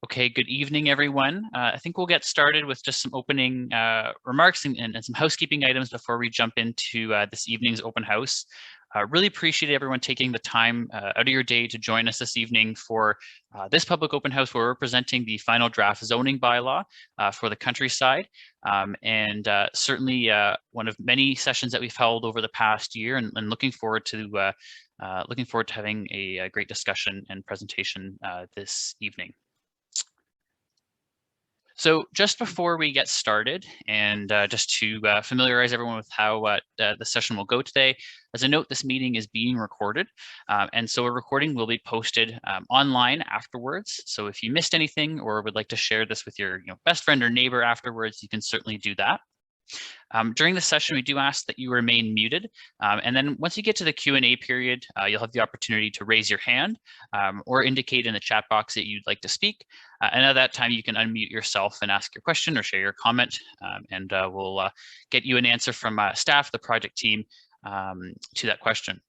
Okay, good evening, everyone. I think we'll get started with just some opening remarks and some housekeeping items before we jump into this evening's open house. Really appreciate everyone taking the time out of your day to join us this evening for this public open house where we're presenting the final draft zoning bylaw for the countryside. Certainly one of many sessions that we've held over the past year, and looking forward to having a great discussion and presentation this evening. So just before we get started, and just to familiarize everyone with how the session will go today, as a note, this meeting is being recorded, and so a recording will be posted online afterwards. So if you missed anything or would like to share this with your best friend or neighbor afterwards, you can certainly do that. During the session, we do ask that you remain muted, and then once you get to the Q&A period, you'll have the opportunity to raise your hand or indicate in the chat box that you'd like to speak. And at that time, you can unmute yourself and ask your question or share your comment, and we'll get you an answer from staff, the project team, to that question.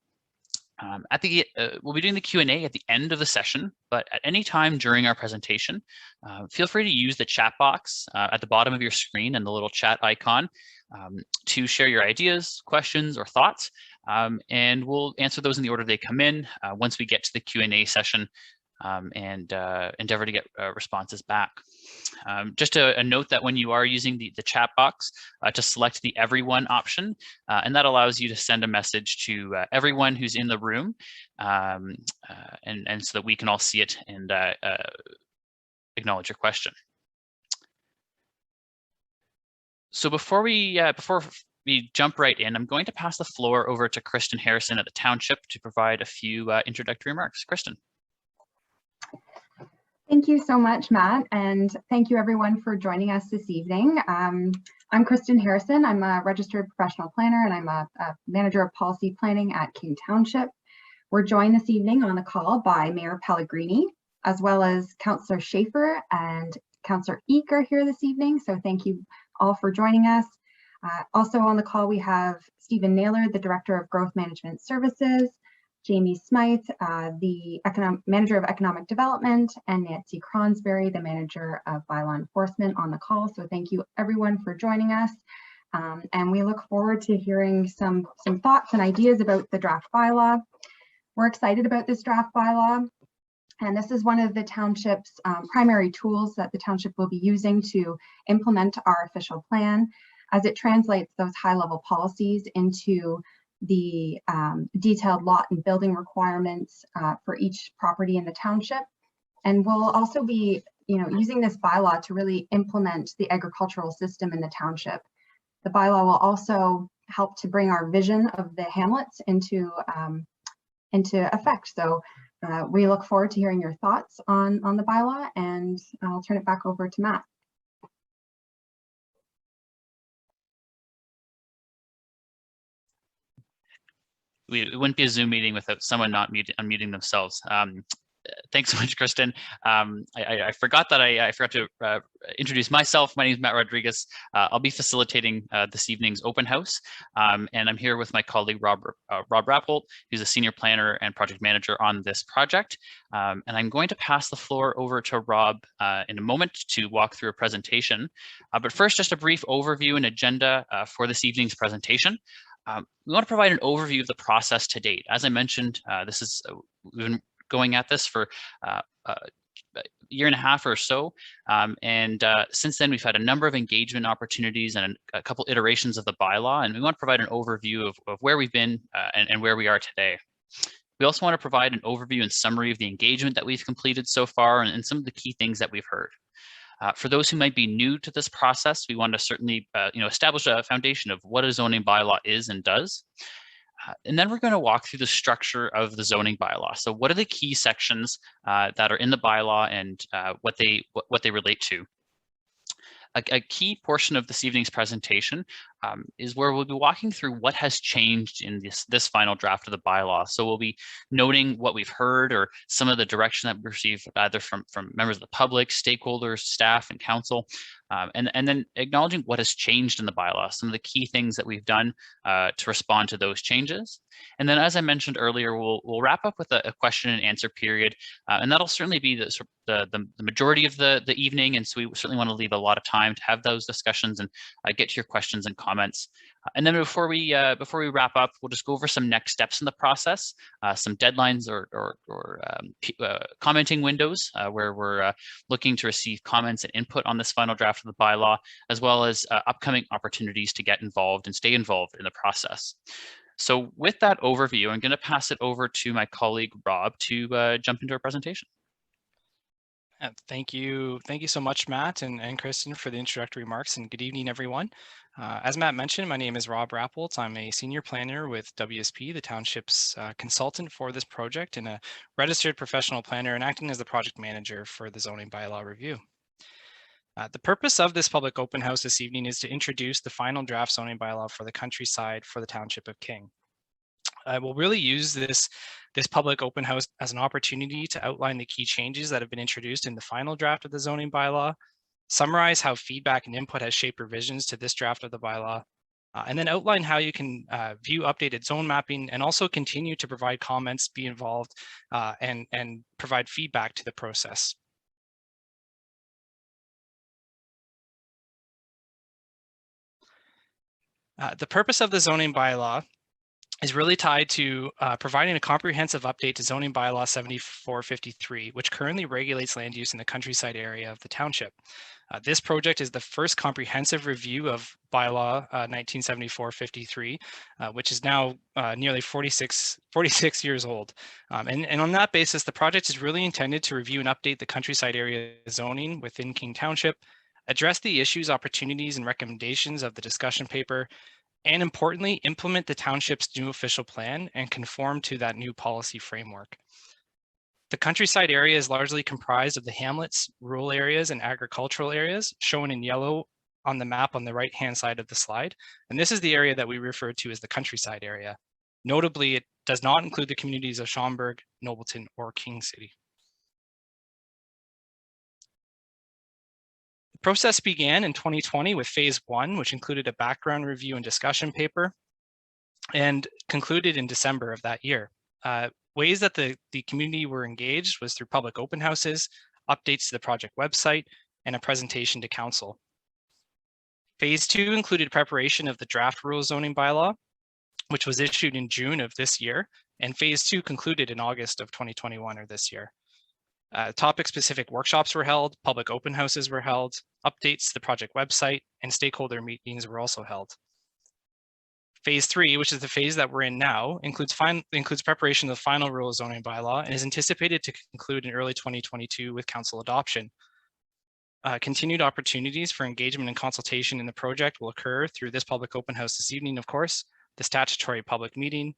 We'll be doing the Q&A at the end of the session, but at any time during our presentation, feel free to use the chat box at the bottom of your screen and the little chat icon to share your ideas, questions, or thoughts, and we'll answer those in the order they come in once we get to the Q&A session, and endeavor to get responses back. Just a note that when you are using the chat box, to select the everyone option, and that allows you to send a message to everyone who's in the room, and so that we can all see it and acknowledge your question. So before we jump right in, I'm going to pass the floor over to Kristen Harrison at the Township to provide a few introductory remarks. Kristen. Thank you so much, Matt, and thank you everyone for joining us this evening. I'm Kristen Harrison. I'm a registered professional planner and I'm a manager of policy planning at King Township. We're joined this evening on the call by Mayor Pellegrini, as well as Councillor Schaefer and Councillor Eek are here this evening, so thank you all for joining us. Also on the call we have Stephen Naylor, the Director of Growth Management Services, Jamie Smythe, the Manager of Economic Development, and Nancy Cronsberry, the Manager of Bylaw Enforcement on the call. So thank you everyone for joining us. And we look forward to hearing some thoughts and ideas about the draft bylaw. We're excited about this draft bylaw. And this is one of the Township's primary tools that the Township will be using to implement our official plan as it translates those high-level policies into the detailed lot and building requirements for each property in the township. And we'll also be using this bylaw to really implement the agricultural system in the township. The bylaw will also help to bring our vision of the hamlets into effect. So we look forward to hearing your thoughts on the bylaw, and I'll turn it back over to Matt. It wouldn't be a Zoom meeting without someone not unmuting themselves. Thanks so much, Kristen. I forgot that I forgot to introduce myself. My name is Matt Rodriguez. I'll be facilitating this evening's open house, and I'm here with my colleague Rob Rappolt, who's a senior planner and project manager on this project. And I'm going to pass the floor over to Rob in a moment to walk through a presentation. But first, just a brief overview and agenda for this evening's presentation. We want to provide an overview of the process to date. As I mentioned, we've been going at this for a year and a half or so, and since then we've had a number of engagement opportunities and a couple iterations of the bylaw, and we want to provide an overview of where we've been and where we are today. We also want to provide an overview and summary of the engagement that we've completed so far and some of the key things that we've heard. For those who might be new to this process, we want to certainly establish a foundation of what a zoning bylaw is and does. And then we're going to walk through the structure of the zoning bylaw. So what are the key sections that are in the bylaw and what they relate to? A key portion of this evening's presentation is where we'll be walking through what has changed in this final draft of the bylaw. So we'll be noting what we've heard or some of the direction that we received either from members of the public, stakeholders, staff, and council, and then acknowledging what has changed in the bylaw, some of the key things that we've done to respond to those changes. And then, as I mentioned earlier, we'll wrap up with a question and answer period, and that'll certainly be the majority of the evening. And so we certainly want to leave a lot of time to have those discussions and get to your questions and comments. And then before we wrap up, we'll just go over some next steps in the process, some deadlines or commenting windows where we're looking to receive comments and input on this final draft of the bylaw, as well as upcoming opportunities to get involved and stay involved in the process. So with that overview, I'm going to pass it over to my colleague, Rob, to jump into our presentation. Thank you so much, Matt and Kristen, for the introductory remarks, and good evening, everyone. As Matt mentioned, my name is Rob Rappolt. I'm a senior planner with WSP, the township's consultant for this project, and a registered professional planner, and acting as the project manager for the zoning bylaw review. The purpose of this public open house this evening is to introduce the final draft zoning bylaw for the countryside for the Township of King. I will really use this public open house as an opportunity to outline the key changes that have been introduced in the final draft of the zoning bylaw, summarize how feedback and input has shaped revisions to this draft of the bylaw, and then outline how you can view updated zone mapping and also continue to provide comments, be involved, and provide feedback to the process. The purpose of the zoning bylaw is really tied to providing a comprehensive update to zoning bylaw 7453, which currently regulates land use in the countryside area of the township. This project is the first comprehensive review of bylaw 1974-53, which is now nearly 46 years old. And on that basis, the project is really intended to review and update the countryside area zoning within King Township, address the issues, opportunities, and recommendations of the discussion paper, and importantly, implement the township's new official plan and conform to that new policy framework. The countryside area is largely comprised of the hamlets, rural areas, and agricultural areas, shown in yellow on the map on the right-hand side of the slide. And this is the area that we refer to as the countryside area. Notably, it does not include the communities of Schaumburg, Nobleton, or King City. Process began in 2020 with phase 1, which included a background review and discussion paper, and concluded in December of that year. Ways that the community were engaged was through public open houses, updates to the project website, and a presentation to council. Phase 2 included preparation of the draft rural zoning bylaw, which was issued in June of this year, and phase 2 concluded in August of 2021 or this year. Topic-specific workshops were held, public open houses were held, updates to the project website, and stakeholder meetings were also held. Phase 3, which is the phase that we're in now, includes preparation of the final rural zoning bylaw and is anticipated to conclude in early 2022 with council adoption. Continued opportunities for engagement and consultation in the project will occur through this public open house this evening, of course, the statutory public meeting,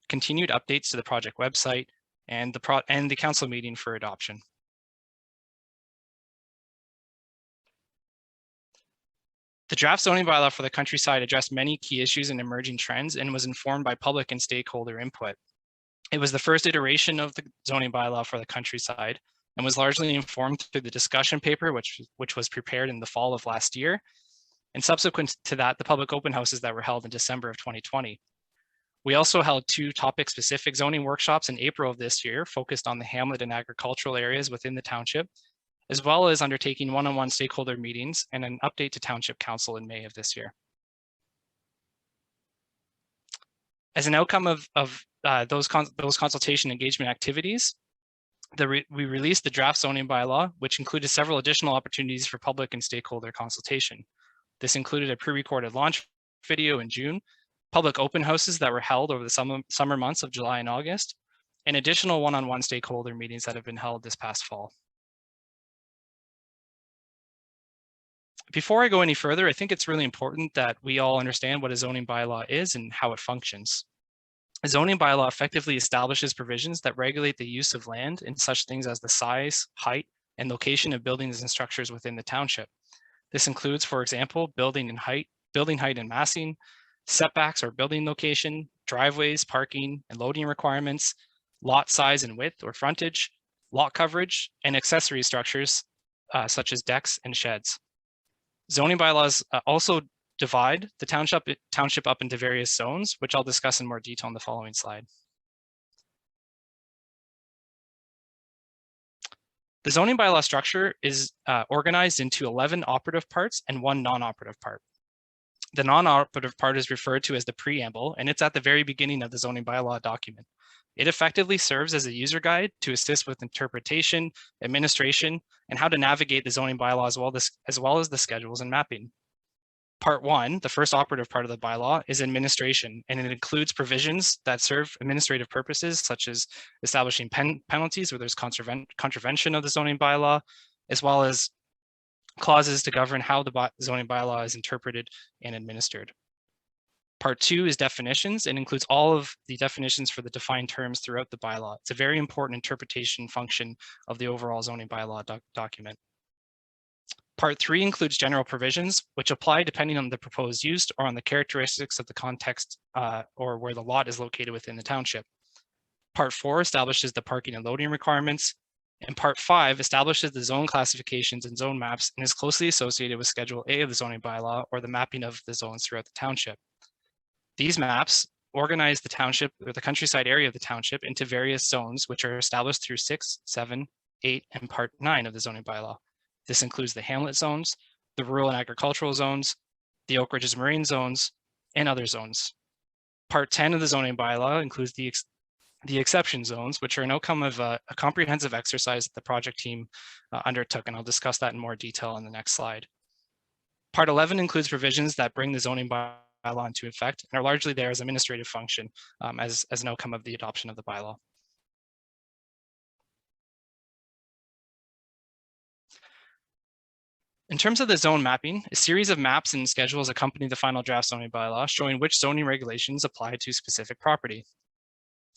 continued updates to the project website, and the council meeting for adoption. The draft zoning bylaw for the countryside addressed many key issues and emerging trends and was informed by public and stakeholder input. It was the first iteration of the zoning bylaw for the countryside and was largely informed through the discussion paper, which was prepared in the fall of last year. And subsequent to that, the public open houses that were held in December of 2020. We also held 2 topic-specific zoning workshops in April of this year, focused on the hamlet and agricultural areas within the township, as well as undertaking one-on-one stakeholder meetings and an update to Township Council in May of this year. As an outcome of those consultation engagement activities, we released the draft zoning bylaw, which included several additional opportunities for public and stakeholder consultation. This included a pre-recorded launch video in June, public open houses that were held over the summer months of July and August, and additional one-on-one stakeholder meetings that have been held this past fall. Before I go any further, I think it's really important that we all understand what a zoning bylaw is and how it functions. A zoning bylaw effectively establishes provisions that regulate the use of land in such things as the size, height, and location of buildings and structures within the township. This includes, for example, building building height and massing, setbacks or building location, driveways, parking, and loading requirements, lot size and width or frontage, lot coverage, and accessory structures such as decks and sheds. Zoning bylaws also divide the township up into various zones, which I'll discuss in more detail in the following slide. The zoning bylaw structure is organized into 11 operative parts and 1 non-operative part. The non-operative part is referred to as the preamble, and it's at the very beginning of the zoning bylaw document. It effectively serves as a user guide to assist with interpretation, administration, and how to navigate the zoning bylaw as well as the schedules and mapping. Part 1, the first operative part of the bylaw, is administration, and it includes provisions that serve administrative purposes, such as establishing penalties where there's contravention of the zoning bylaw, as well as clauses to govern how the zoning bylaw is interpreted and administered. Part 2 is definitions and includes all of the definitions for the defined terms throughout the bylaw. It's a very important interpretation function of the overall zoning bylaw document. Part 3 includes general provisions, which apply depending on the proposed use or on the characteristics of the context or where the lot is located within the township. Part 4 establishes the parking and loading requirements, and Part 5 establishes the zone classifications and zone maps and is closely associated with Schedule A of the zoning bylaw or the mapping of the zones throughout the township. These maps organize the township or the countryside area of the township into various zones, which are established through 6, 7, 8, and Part 9 of the zoning bylaw. This includes the hamlet zones, the rural and agricultural zones, the Oak Ridges marine zones, and other zones. Part 10 of the zoning bylaw includes the exception zones, which are an outcome of a comprehensive exercise that the project team undertook, and I'll discuss that in more detail in the next slide. Part 11 includes provisions that bring the zoning bylaw into effect and are largely there as administrative function as an outcome of the adoption of the bylaw. In terms of the zone mapping, a series of maps and schedules accompany the final draft zoning bylaw, showing which zoning regulations apply to specific property.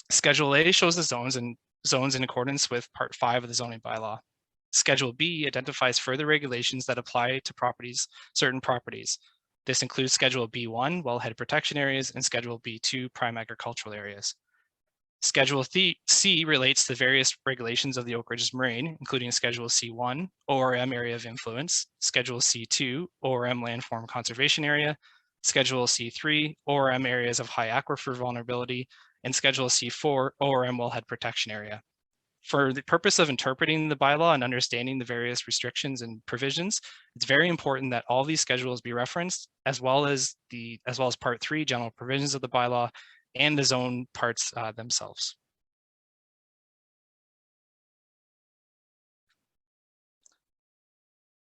Schedule A shows the zones in accordance with Part 5 of the zoning bylaw. Schedule B identifies further regulations that apply to certain properties. This includes Schedule B1, wellhead protection areas, and Schedule B2, prime agricultural areas. Schedule C relates to various regulations of the Oak Ridges Moraine, including Schedule C1, ORM area of influence, Schedule C2, ORM landform conservation area, Schedule C3, ORM areas of high aquifer vulnerability, and Schedule C4, ORM wellhead protection area. For the purpose of interpreting the bylaw and understanding the various restrictions and provisions, it's very important that all these schedules be referenced, as well as Part 3, general provisions of the bylaw, and the zone parts themselves.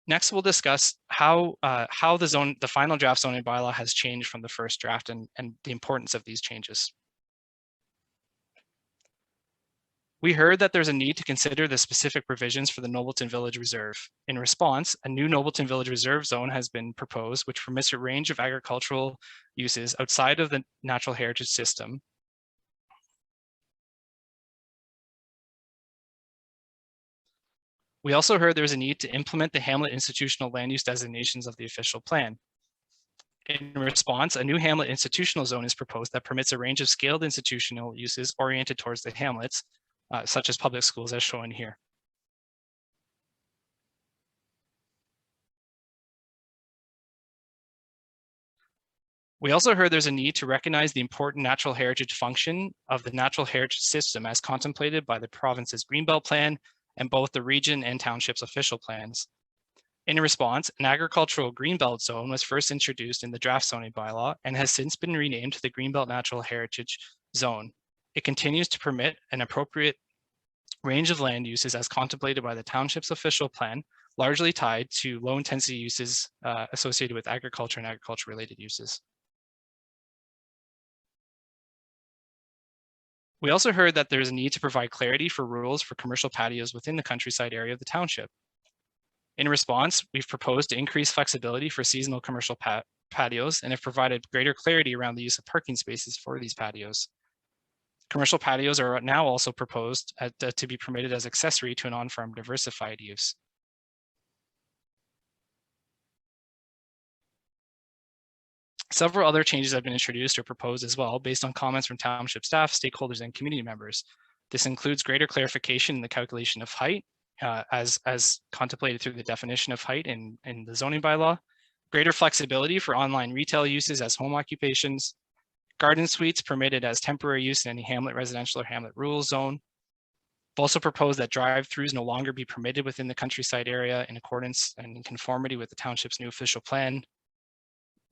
Next, we'll discuss how the final draft zoning bylaw has changed from the first draft and the importance of these changes. We heard that there's a need to consider the specific provisions for the Nobleton Village Reserve. In response, a new Nobleton Village Reserve zone has been proposed, which permits a range of agricultural uses outside of the natural heritage system. We also heard there's a need to implement the hamlet institutional land use designations of the official plan. In response, a new hamlet institutional zone is proposed that permits a range of scaled institutional uses oriented towards the hamlets, such as public schools as shown here. We also heard there's a need to recognize the important natural heritage function of the natural heritage system as contemplated by the province's Greenbelt Plan and both the region and township's official plans. In response, an agricultural Greenbelt zone was first introduced in the draft zoning bylaw and has since been renamed to the Greenbelt Natural Heritage Zone. It continues to permit an appropriate range of land uses as contemplated by the township's official plan, largely tied to low intensity uses associated with agriculture and agriculture related uses. We also heard that there's a need to provide clarity for rules for commercial patios within the countryside area of the township. In response, we've proposed to increase flexibility for seasonal commercial patios and have provided greater clarity around the use of parking spaces for these patios. Commercial patios are now also proposed to be permitted as accessory to an on-farm diversified use. Several other changes have been introduced or proposed as well, based on comments from township staff, stakeholders, and community members. This includes greater clarification in the calculation of height, as contemplated through the definition of height in the zoning bylaw, greater flexibility for online retail uses as home occupations, garden suites permitted as temporary use in any hamlet residential or hamlet rural zone. We've also proposed that drive-throughs no longer be permitted within the countryside area in accordance and in conformity with the township's new official plan.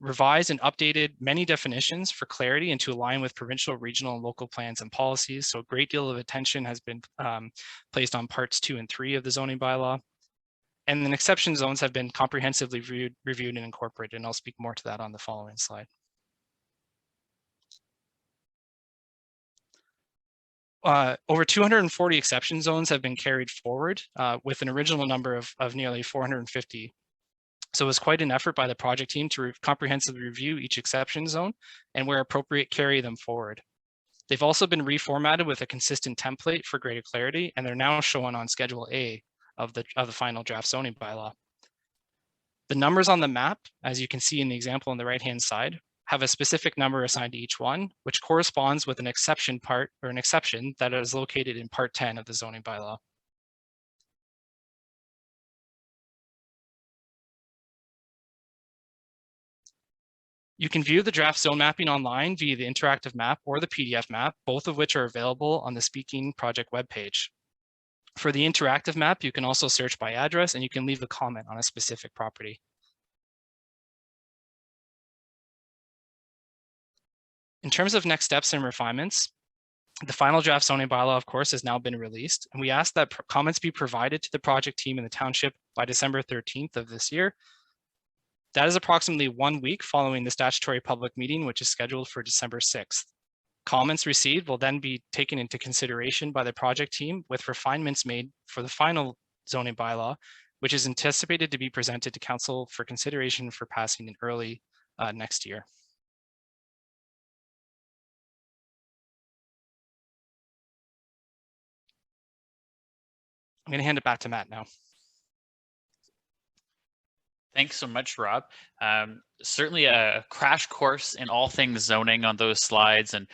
Revised and updated many definitions for clarity and to align with provincial, regional, and local plans and policies. So a great deal of attention has been placed on parts 2 and 3 of the zoning bylaw. And then exception zones have been comprehensively reviewed and incorporated, and I'll speak more to that on the following slide. Over 240 exception zones have been carried forward with an original number of nearly 450. So it was quite an effort by the project team to comprehensively review each exception zone and where appropriate, carry them forward. They've also been reformatted with a consistent template for greater clarity, and they're now shown on Schedule A of the final draft zoning bylaw. The numbers on the map, as you can see in the example on the right-hand side, have a specific number assigned to each one, which corresponds with an exception part or an exception that is located in Part 10 of the zoning bylaw. You can view the draft zone mapping online via the interactive map or the PDF map, both of which are available on the Speaking Project webpage. For the interactive map, you can also search by address and you can leave a comment on a specific property. In terms of next steps and refinements, the final draft zoning bylaw, of course, has now been released, and we ask that comments be provided to the project team in the township by December 13th of this year. That is approximately 1 week following the statutory public meeting, which is scheduled for December 6th. Comments received will then be taken into consideration by the project team with refinements made for the final zoning bylaw, which is anticipated to be presented to council for consideration for passing in early next year. I'm going to hand it back to Matt now. Thanks so much, Rob. Certainly a crash course in all things zoning on those slides, and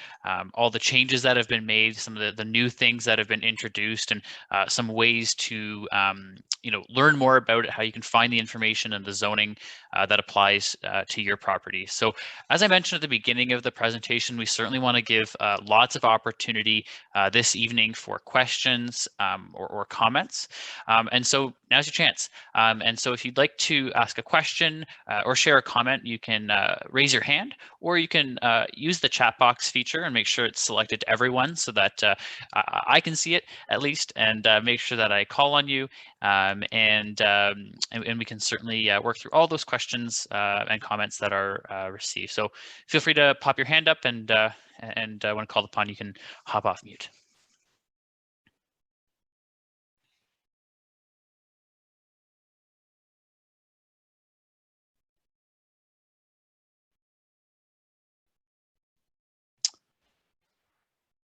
all the changes that have been made, some of the new things that have been introduced, and some ways to learn more about it, how you can find the information and the zoning that applies to your property. So as I mentioned at the beginning of the presentation, we certainly want to give lots of opportunity this evening for questions or comments. And so now's your chance. And so if you'd like to ask a question or share a comment, you can raise your hand, or you can use the chat box feature and make sure it's selected to everyone so that I can see it at least, and make sure that I call on you, and we can certainly work through all those questions and comments that are received. So feel free to pop your hand up, and when called upon, you can hop off mute.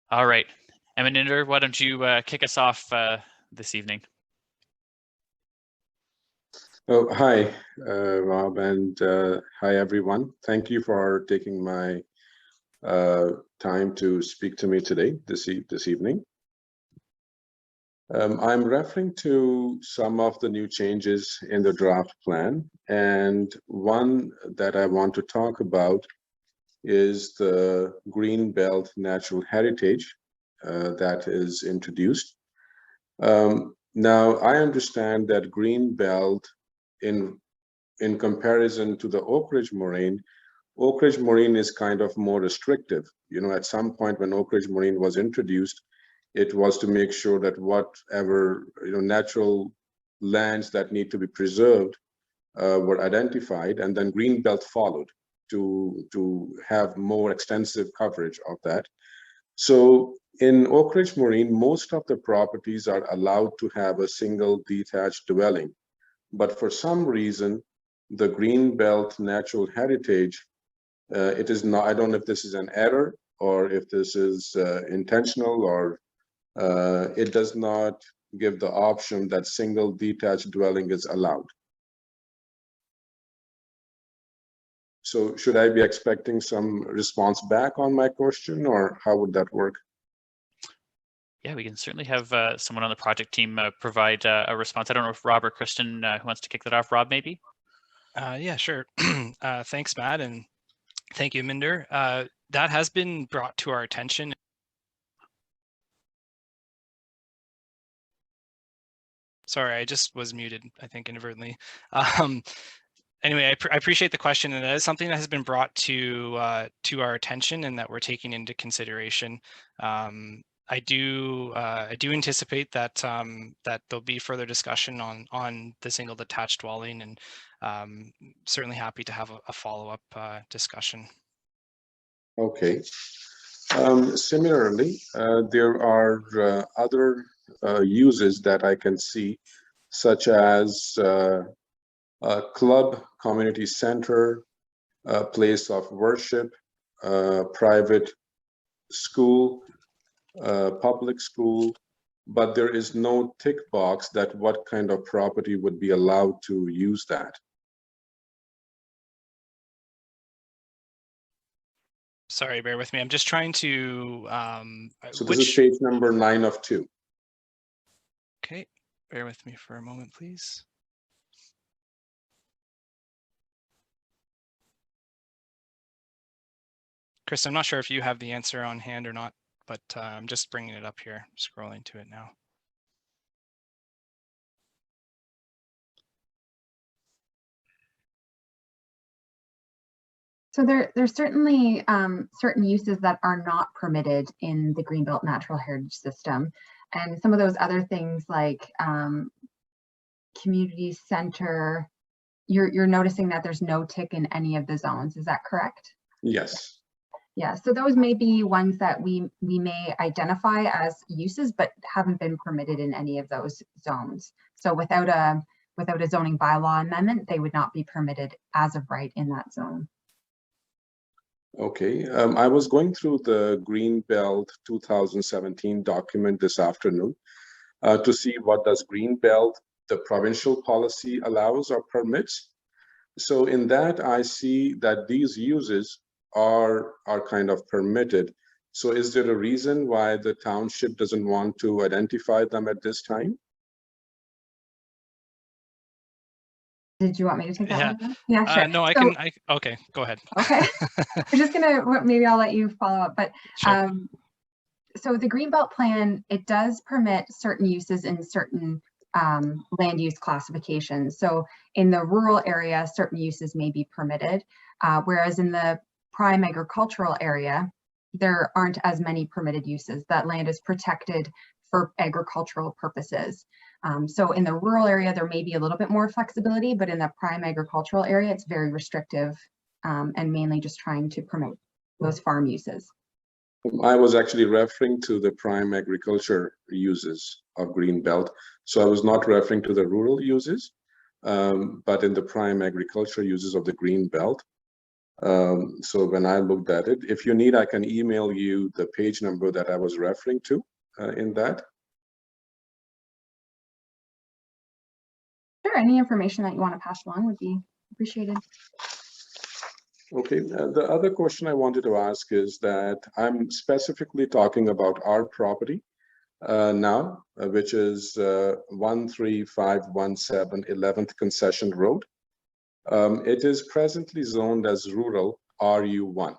All right, Emininder, why don't you kick us off this evening? Oh, hi, Rob, and hi, everyone. Thank you for taking my time to speak to me today, this evening. I'm referring to some of the new changes in the draft plan, and one that I want to talk about is the Green Belt Natural Heritage that is introduced. Now, I understand that Green Belt, in comparison to the Oak Ridge Moraine is kind of more restrictive. At some point when Oak Ridge Moraine was introduced, it was to make sure that whatever natural lands that need to be preserved were identified, and then Green Belt followed to have more extensive coverage of that. So in Oak Ridge Moraine, most of the properties are allowed to have a single detached dwelling. But for some reason, the Green Belt Natural Heritage, it is not, I don't know if this is an error or if this is intentional, or it does not give the option that single detached dwelling is allowed. So should I be expecting some response back on my question, or how would that work? Yeah, we can certainly have someone on the project team provide a response. I don't know if Rob or Kristen who wants to kick that off. Rob, maybe? Yeah, sure. Thanks, Matt, and thank you, Minder. That has been brought to our attention. Sorry, I just was muted, I think, inadvertently. Anyway, I appreciate the question, and that is something that has been brought to our attention and that we're taking into consideration. I do anticipate that that there'll be further discussion on the single detached dwelling, and certainly happy to have a follow-up discussion. Okay. Similarly, there are other uses that I can see, such as a club, community center, a place of worship, private school, public school, but there is no tick box that what kind of property would be allowed to use that. Sorry, bear with me. I'm just trying to. So this is page number 9 of 2. Okay, bear with me for a moment, please. Chris, I'm not sure if you have the answer on hand or not, but I'm just bringing it up here, scrolling to it now. So there's certainly certain uses that are not permitted in the Greenbelt Natural Heritage System. And some of those other things like community center, you're noticing that there's no tick in any of the zones. Is that correct? Yes. Yeah, so those may be ones that we may identify as uses, but haven't been permitted in any of those zones. So without a zoning bylaw amendment, they would not be permitted as of right in that zone. Okay, I was going through the Greenbelt 2017 document this afternoon to see what does Greenbelt, the provincial policy, allows or permits. So in that, I see that these uses are kind of permitted. So is there a reason why the township doesn't want to identify them at this time? Did you want me to take that one? Yeah, sure. No, okay, go ahead. Okay, I'm just gonna, maybe I'll let you follow up, but sure. So the Greenbelt plan, it does permit certain uses in certain land use classifications. So in the rural area, certain uses may be permitted, whereas in the prime agricultural area, there aren't as many permitted uses. That land is protected for agricultural purposes. So in the rural area, there may be a little bit more flexibility, but in the prime agricultural area, it's very restrictive and mainly just trying to promote those farm uses. I was actually referring to the prime agriculture uses of Greenbelt. So I was not referring to the rural uses, but in the prime agriculture uses of the Greenbelt. So when I looked at it, if you need, I can email you the page number that I was referring to in that. Sure, any information that you want to pass along would be appreciated. Okay, the other question I wanted to ask is that I'm specifically talking about our property now, which is 13517 11th Concession Road. It is presently zoned as rural RU1,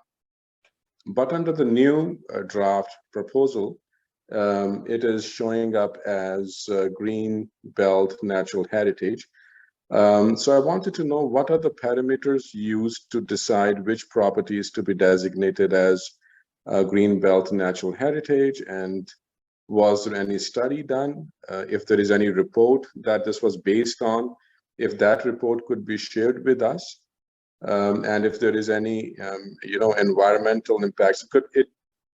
but under the new draft proposal, it is showing up as Green Belt Natural Heritage. So I wanted to know what are the parameters used to decide which property is to be designated as Green Belt Natural Heritage, and was there any study done? If there is any report that this was based on, if that report could be shared with us, and if there is any, environmental impacts.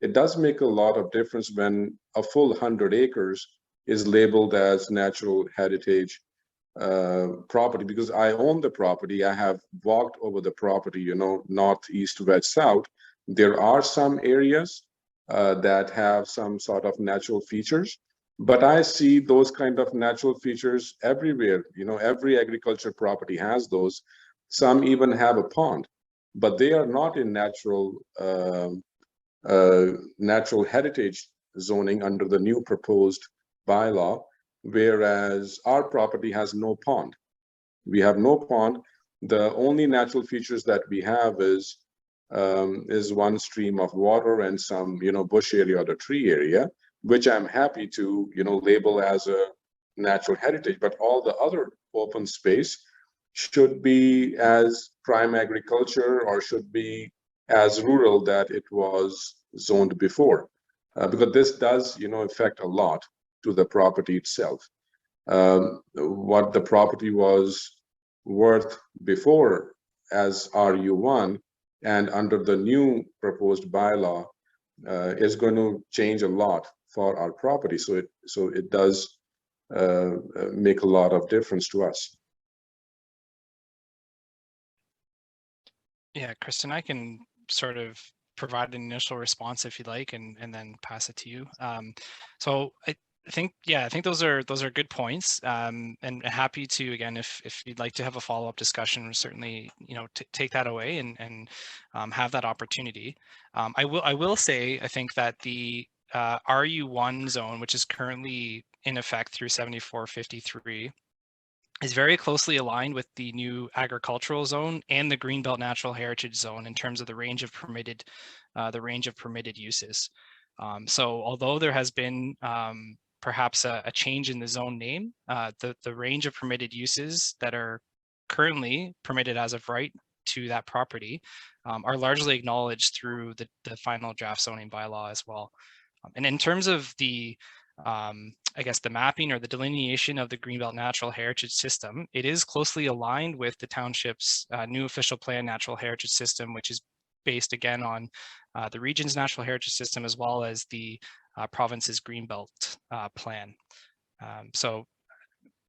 It does make a lot of difference when a full 100 acres is labeled as natural heritage property, because I own the property. I have walked over the property, north, east, west, south. There are some areas that have some sort of natural features, but I see those kind of natural features everywhere. Every agriculture property has those. Some even have a pond, but they are not in natural heritage zoning under the new proposed bylaw, whereas our property has no pond. We have no pond. The only natural features that we have is one stream of water and some, bush area or the tree area, which I'm happy to, label as a natural heritage. But all the other open space should be as prime agriculture or should be as rural that it was zoned before, because this does, affect a lot to the property itself. What the property was worth before as RU1 and under the new proposed bylaw is going to change a lot for our property. So it does make a lot of difference to us. Yeah, Kristen, I can sort of provide an initial response if you'd like, and then pass it to you. So I think those are good points, and happy to, again, if you'd like to have a follow-up discussion, certainly take that away and have that opportunity. I will say, I think that the RU1 zone, which is currently in effect through 7453, is very closely aligned with the new agricultural zone and the Greenbelt Natural Heritage Zone in terms of the range of permitted uses. So although there has been perhaps a change in the zone name, the range of permitted uses that are currently permitted as of right to that property are largely acknowledged through the final draft zoning bylaw as well. And in terms of the I guess the mapping or the delineation of the Greenbelt Natural Heritage System, it is closely aligned with the township's new official plan natural heritage system, which is based again on the region's natural heritage system as well as the province's Greenbelt plan. So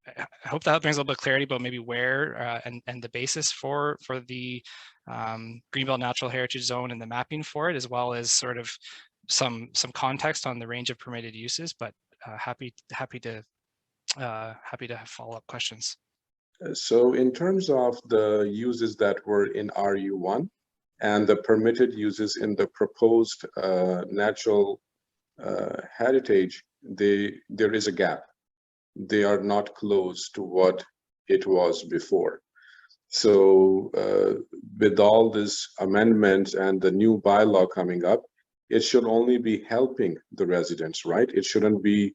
I hope that brings a little bit of clarity about maybe where and the basis for the Greenbelt Natural Heritage Zone and the mapping for it, as well as sort of some context on the range of permitted uses, but happy to have follow-up questions. So in terms of the uses that were in RU1 and the permitted uses in the proposed natural heritage, there is a gap. They are not close to what it was before. So with all this amendments and the new bylaw coming up, it should only be helping the residents, right? It shouldn't be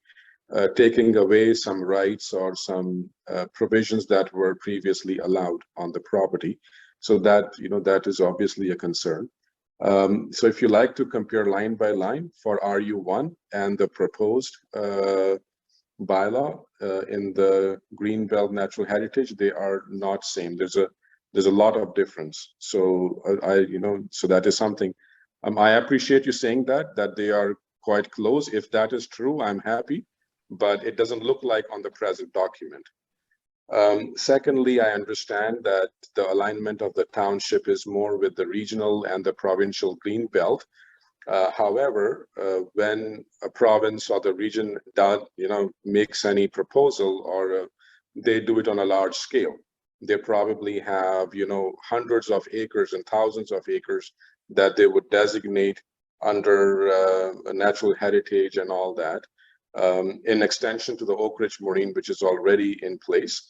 taking away some rights or some provisions that were previously allowed on the property. So that, that is obviously a concern. So if you like to compare line by line for RU1 and the proposed bylaw in the Greenbelt Natural Heritage, they are not same. There's a lot of difference. So so that is something. I appreciate you saying that they are quite close. If that is true, I'm happy, but it doesn't look like on the present document. Secondly, I understand that the alignment of the township is more with the regional and the provincial green belt. However, when a province or the region does, makes any proposal or they do it on a large scale, they probably have, hundreds of acres and thousands of acres that they would designate under natural heritage and all that, in extension to the Oak Ridge Marine, which is already in place.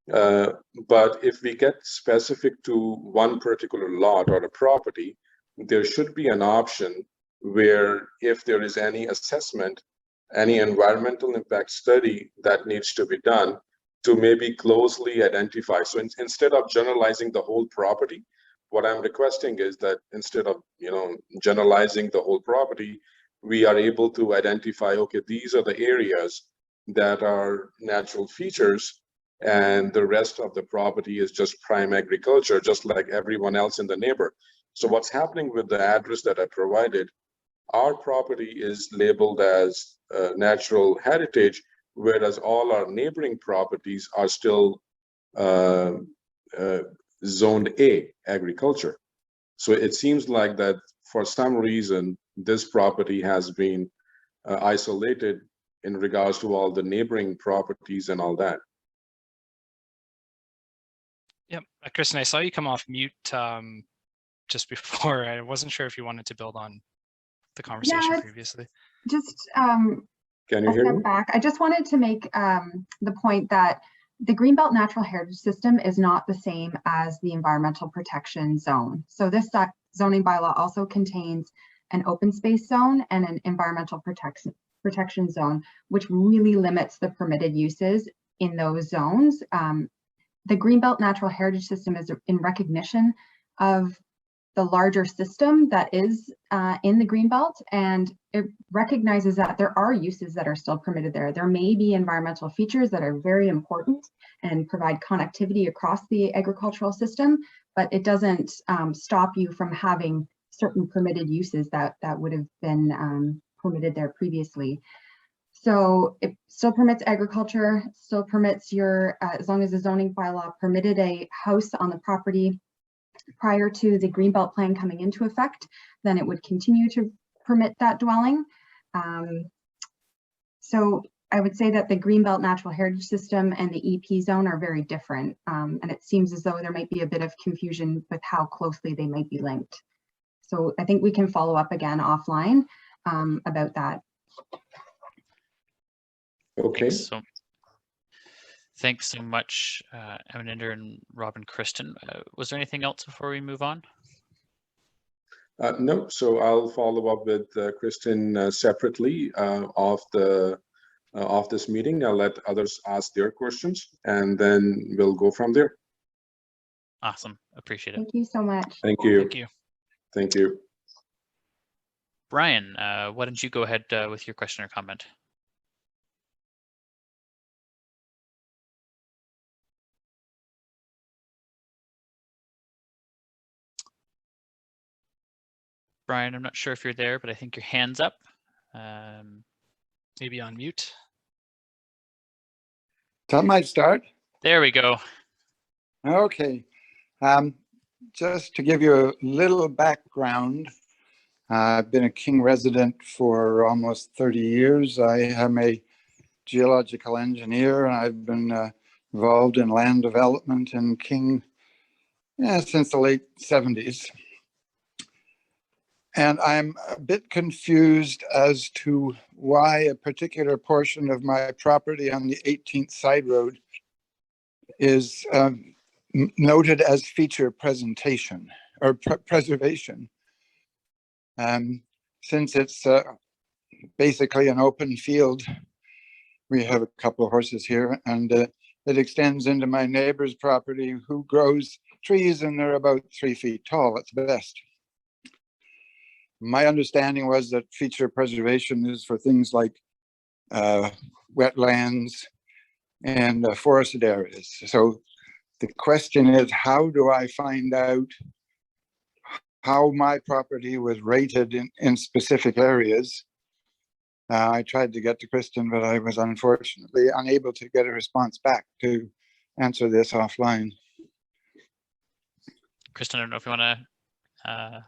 But if we get specific to one particular lot or a property, there should be an option where if there is any assessment, any environmental impact study that needs to be done to maybe closely identify. So instead of generalizing the whole property, what I'm requesting is that instead of generalizing the whole property, we are able to identify, okay, these are the areas that are natural features and the rest of the property is just prime agriculture, just like everyone else in the neighbor. So what's happening with the address that I provided, our property is labeled as natural heritage, whereas all our neighboring properties are still zoned A, agriculture. So it seems like that for some reason, this property has been isolated in regards to all the neighboring properties and all that. Yep, Kristen, I saw you come off mute just before. I wasn't sure if you wanted to build on the conversation previously. Just Can you hear me? back. I just wanted to make the point that the Greenbelt Natural Heritage System is not the same as the environmental protection zone. So this zoning bylaw also contains an open space zone and an environmental protection zone, which really limits the permitted uses in those zones. The Greenbelt Natural Heritage System is in recognition of the larger system that is in the Greenbelt, and it recognizes that there are uses that are still permitted there. There may be environmental features that are very important and provide connectivity across the agricultural system, but it doesn't stop you from having certain permitted uses that would have been permitted there previously. So it still permits agriculture, still permits your, as long as the zoning bylaw permitted a house on the property prior to the Greenbelt plan coming into effect, then it would continue to permit that dwelling. So I would say that the Greenbelt Natural Heritage System and the EP zone are very different. And it seems as though there might be a bit of confusion with how closely they might be linked. So I think we can follow up again offline about that. Okay. Thanks so much, Amaninder and Rob and Kristen. Was there anything else before we move on? No, so I'll follow up with Kristen separately of this meeting. I'll let others ask their questions, and then we'll go from there. Awesome, appreciate it. Thank you so much. Thank you. Thank you. Thank you. Brian, why don't you go ahead with your question or comment? Brian, I'm not sure if you're there, but I think your hand's up. Maybe on mute. That might start. There we go. Okay. Just to give you a little background, I've been a King resident for almost 30 years. I am a geological engineer, and I've been involved in land development in King since the late 70s. And I'm a bit confused as to why a particular portion of my property on the 18th Side Road is noted as feature presentation or preservation. Since it's basically an open field, we have a couple of horses here, and it extends into my neighbor's property, who grows trees, and they're about 3 feet tall at the best. My understanding was that feature preservation is for things like wetlands and forested areas. So the question is, how do I find out how my property was rated in specific areas? I tried to get to Kristen, but I was unfortunately unable to get a response back to answer this offline. Kristen, I don't know if you want to.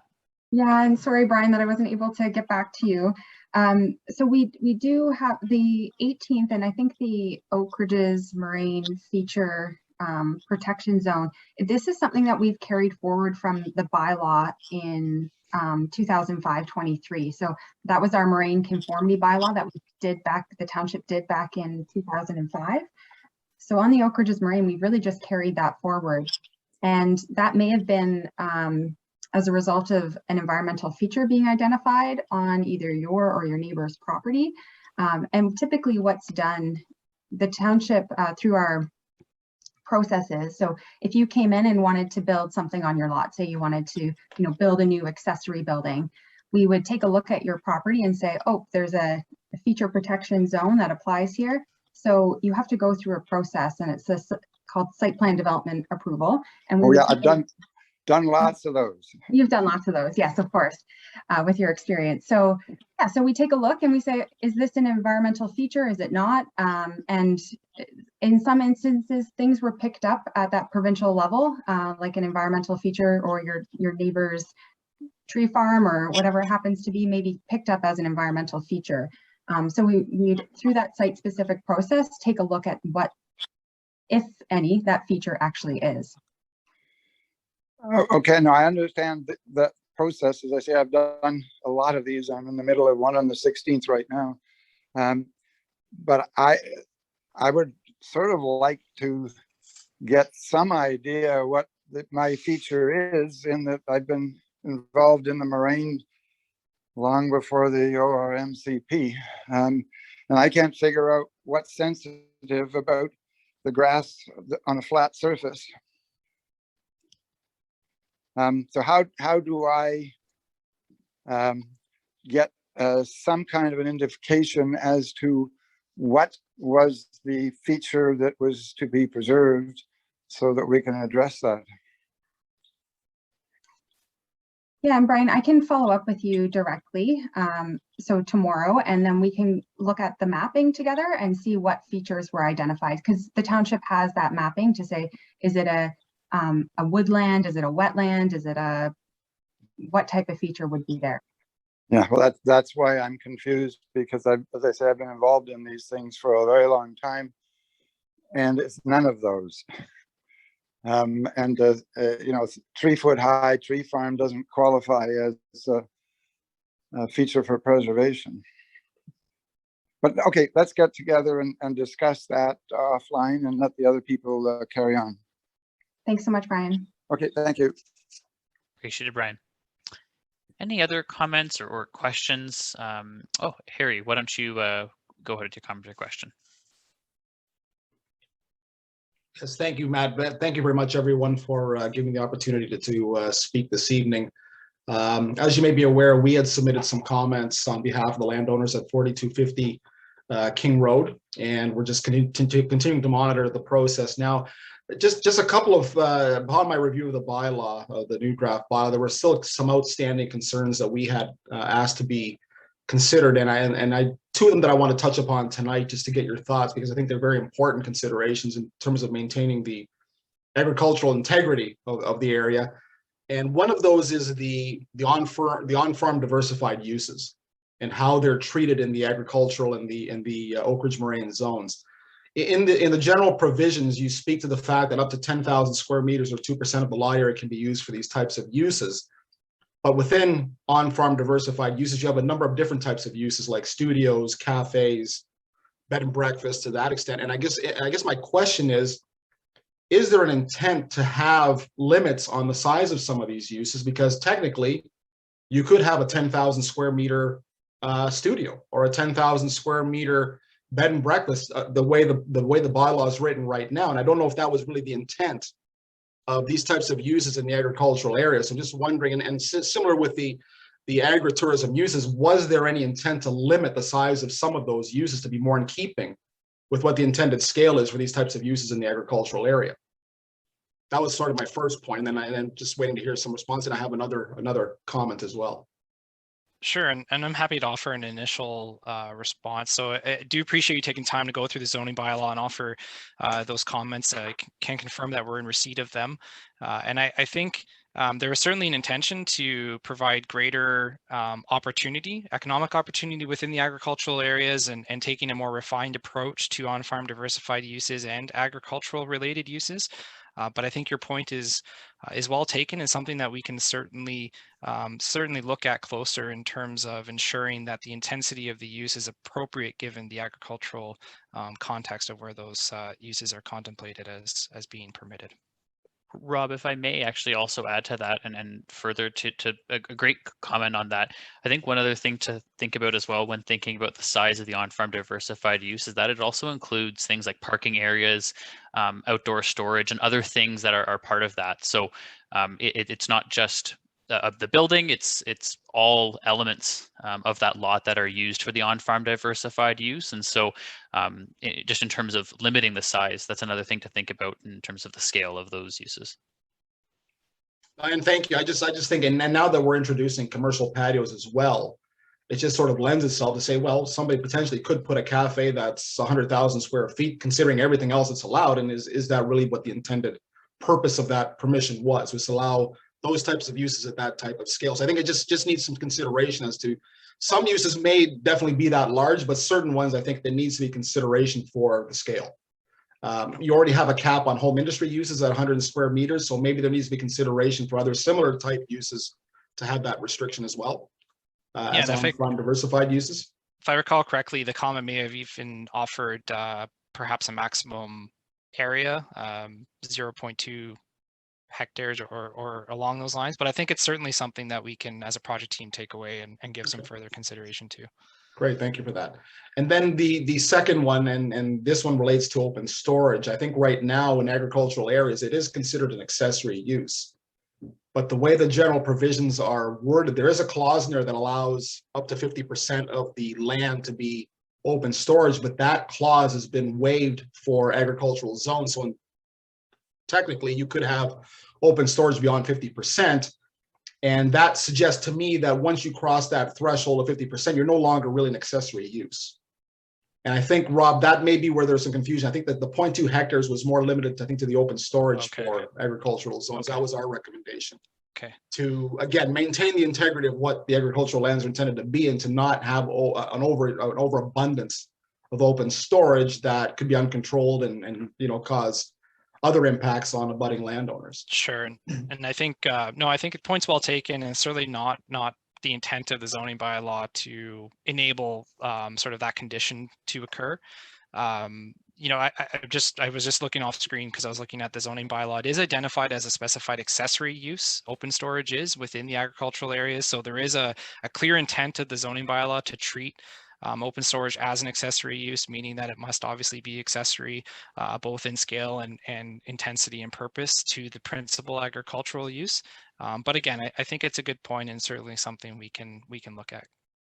Yeah, I'm sorry, Brian, that I wasn't able to get back to you. So we do have the 18th, and I think the Oak Ridges Moraine Feature Protection Zone. This is something that we've carried forward from the bylaw in 2005-23. So that was our moraine conformity bylaw that we did back, the township did back in 2005. So on the Oak Ridges Moraine, we really just carried that forward. And that may have been as a result of an environmental feature being identified on either your or your neighbor's property. And typically what's done, the township through our processes. So if you came in and wanted to build something on your lot, say you wanted to, build a new accessory building, we would take a look at your property and say, oh, there's a feature protection zone that applies here. So you have to go through a process, and it's called site plan development approval. And oh yeah, I've done lots of those. You've done lots of those, yes, of course, with your experience. So yeah, so we take a look and we say, is this an environmental feature? Is it not? And in some instances, things were picked up at that provincial level, like an environmental feature, or your neighbor's tree farm or whatever it happens to be, maybe picked up as an environmental feature. So we through that site-specific process, take a look at what, if any, that feature actually is. Okay, no, I understand the process. As I say, I've done a lot of these. I'm in the middle of one on the 16th right now. But I would sort of like to get some idea what my feature is, in that I've been involved in the moraine long before the ORMCP. And I can't figure out what's sensitive about the grass on a flat surface. So how do I get some kind of an indication as to what was the feature that was to be preserved, so that we can address that? Yeah, and Brian, I can follow up with you directly, so tomorrow, and then we can look at the mapping together and see what features were identified, because the township has that mapping to say, is it a woodland, is it a wetland, is it what type of feature would be there? Yeah, well, that's why I'm confused, because as I say, I've been involved in these things for a very long time, and it's none of those. And 3-foot high tree farm doesn't qualify as a feature for preservation. But okay, let's get together and discuss that offline, and let the other people carry on. Thanks so much, Brian. Okay, thank you. Appreciate it, Brian. Any other comments or questions? Oh, Harry, why don't you go ahead with your comment or question? Yes, thank you, Matt. Thank you very much, everyone, for giving me the opportunity to speak this evening. As you may be aware, we had submitted some comments on behalf of the landowners at 4250 King Road, and we're just continuing to monitor the process. Now, just a couple of, upon my review of the bylaw, the new draft bylaw, there were still some outstanding concerns that we had asked to be considered, and two of them that I want to touch upon tonight, just to get your thoughts, because I think they're very important considerations in terms of maintaining the agricultural integrity of the area. And one of those is the on-farm diversified uses and how they're treated in the agricultural and the Oak Ridge moraine zones. In the general provisions, you speak to the fact that up to 10,000 square meters or 2% of the lot area can be used for these types of uses. But within on-farm diversified uses, you have a number of different types of uses, like studios, cafes, bed and breakfast, to that extent. And I guess my question is there an intent to have limits on the size of some of these uses? Because technically, you could have a 10,000 square meter studio, or a 10,000 square meter bed and breakfast, the way the bylaw is written right now. And I don't know if that was really the intent of these types of uses in the agricultural area. So I'm just wondering, and similar with the agritourism uses, was there any intent to limit the size of some of those uses to be more in keeping with what the intended scale is for these types of uses in the agricultural area? That was sort of my first point, and then I'm just waiting to hear some response, and I have another comment as well. Sure, and I'm happy to offer an initial response. So I do appreciate you taking time to go through the zoning bylaw and offer those comments. I can confirm that we're in receipt of them. And I think there was certainly an intention to provide greater economic opportunity within the agricultural areas, and taking a more refined approach to on-farm diversified uses and agricultural related uses. But I think your point is well taken, and something that we can certainly look at closer in terms of ensuring that the intensity of the use is appropriate given the agricultural context of where those uses are contemplated as being permitted. Rob, if I may actually also add to that, and further to a great comment on that, I think one other thing to think about as well when thinking about the size of the on-farm diversified use is that it also includes things like parking areas, outdoor storage, and other things that are part of that. So it's not just of the building, it's all elements of that lot that are used for the on-farm diversified use. And so just in terms of limiting the size, that's another thing to think about in terms of the scale of those uses. And thank you. I just think, and now that we're introducing commercial patios as well, it just sort of lends itself to say, well, somebody potentially could put a cafe that's 100,000 square feet, considering everything else that's allowed. And is that really what the intended purpose of that permission was allow those types of uses at that type of scale? So I think it just needs some consideration as to, some uses may definitely be that large, but certain ones, I think there needs to be consideration for the scale. You already have a cap on home industry uses at 100 square meters, so maybe there needs to be consideration for other similar type uses to have that restriction as well, as on-farm diversified uses. If I recall correctly, the comment may have even offered perhaps a maximum area, 0.2 hectares or along those lines, but I think it's certainly something that we can, as a project team, take away and give some further consideration to. Great, thank you for that. And then the second one, and this one relates to open storage. I think right now in agricultural areas, it is considered an accessory use. But the way the general provisions are worded, there is a clause in there that allows up to 50% of the land to be open storage, but that clause has been waived for agricultural zones. So technically you could have open storage beyond 50%. And that suggests to me that once you cross that threshold of 50%, you're no longer really an accessory use. And I think, Rob, that may be where there's some confusion. I think that the 0.2 hectares was more limited, I think, to the open storage for agricultural zones. That was our recommendation. Okay. To, again, maintain the integrity of what the agricultural lands are intended to be and to not have an overabundance of open storage that could be uncontrolled and cause other impacts on abutting landowners. Sure, and I think no, I think point's well taken, and certainly not the intent of the zoning bylaw to enable sort of that condition to occur. I was just looking off screen because I was looking at the zoning bylaw. It is identified as a specified accessory use. Open storage is within the agricultural areas, so there is a clear intent of the zoning bylaw to treat open storage as an accessory use, meaning that it must obviously be accessory both in scale and intensity and purpose to the principal agricultural use. But again, I think it's a good point and certainly something we can look at.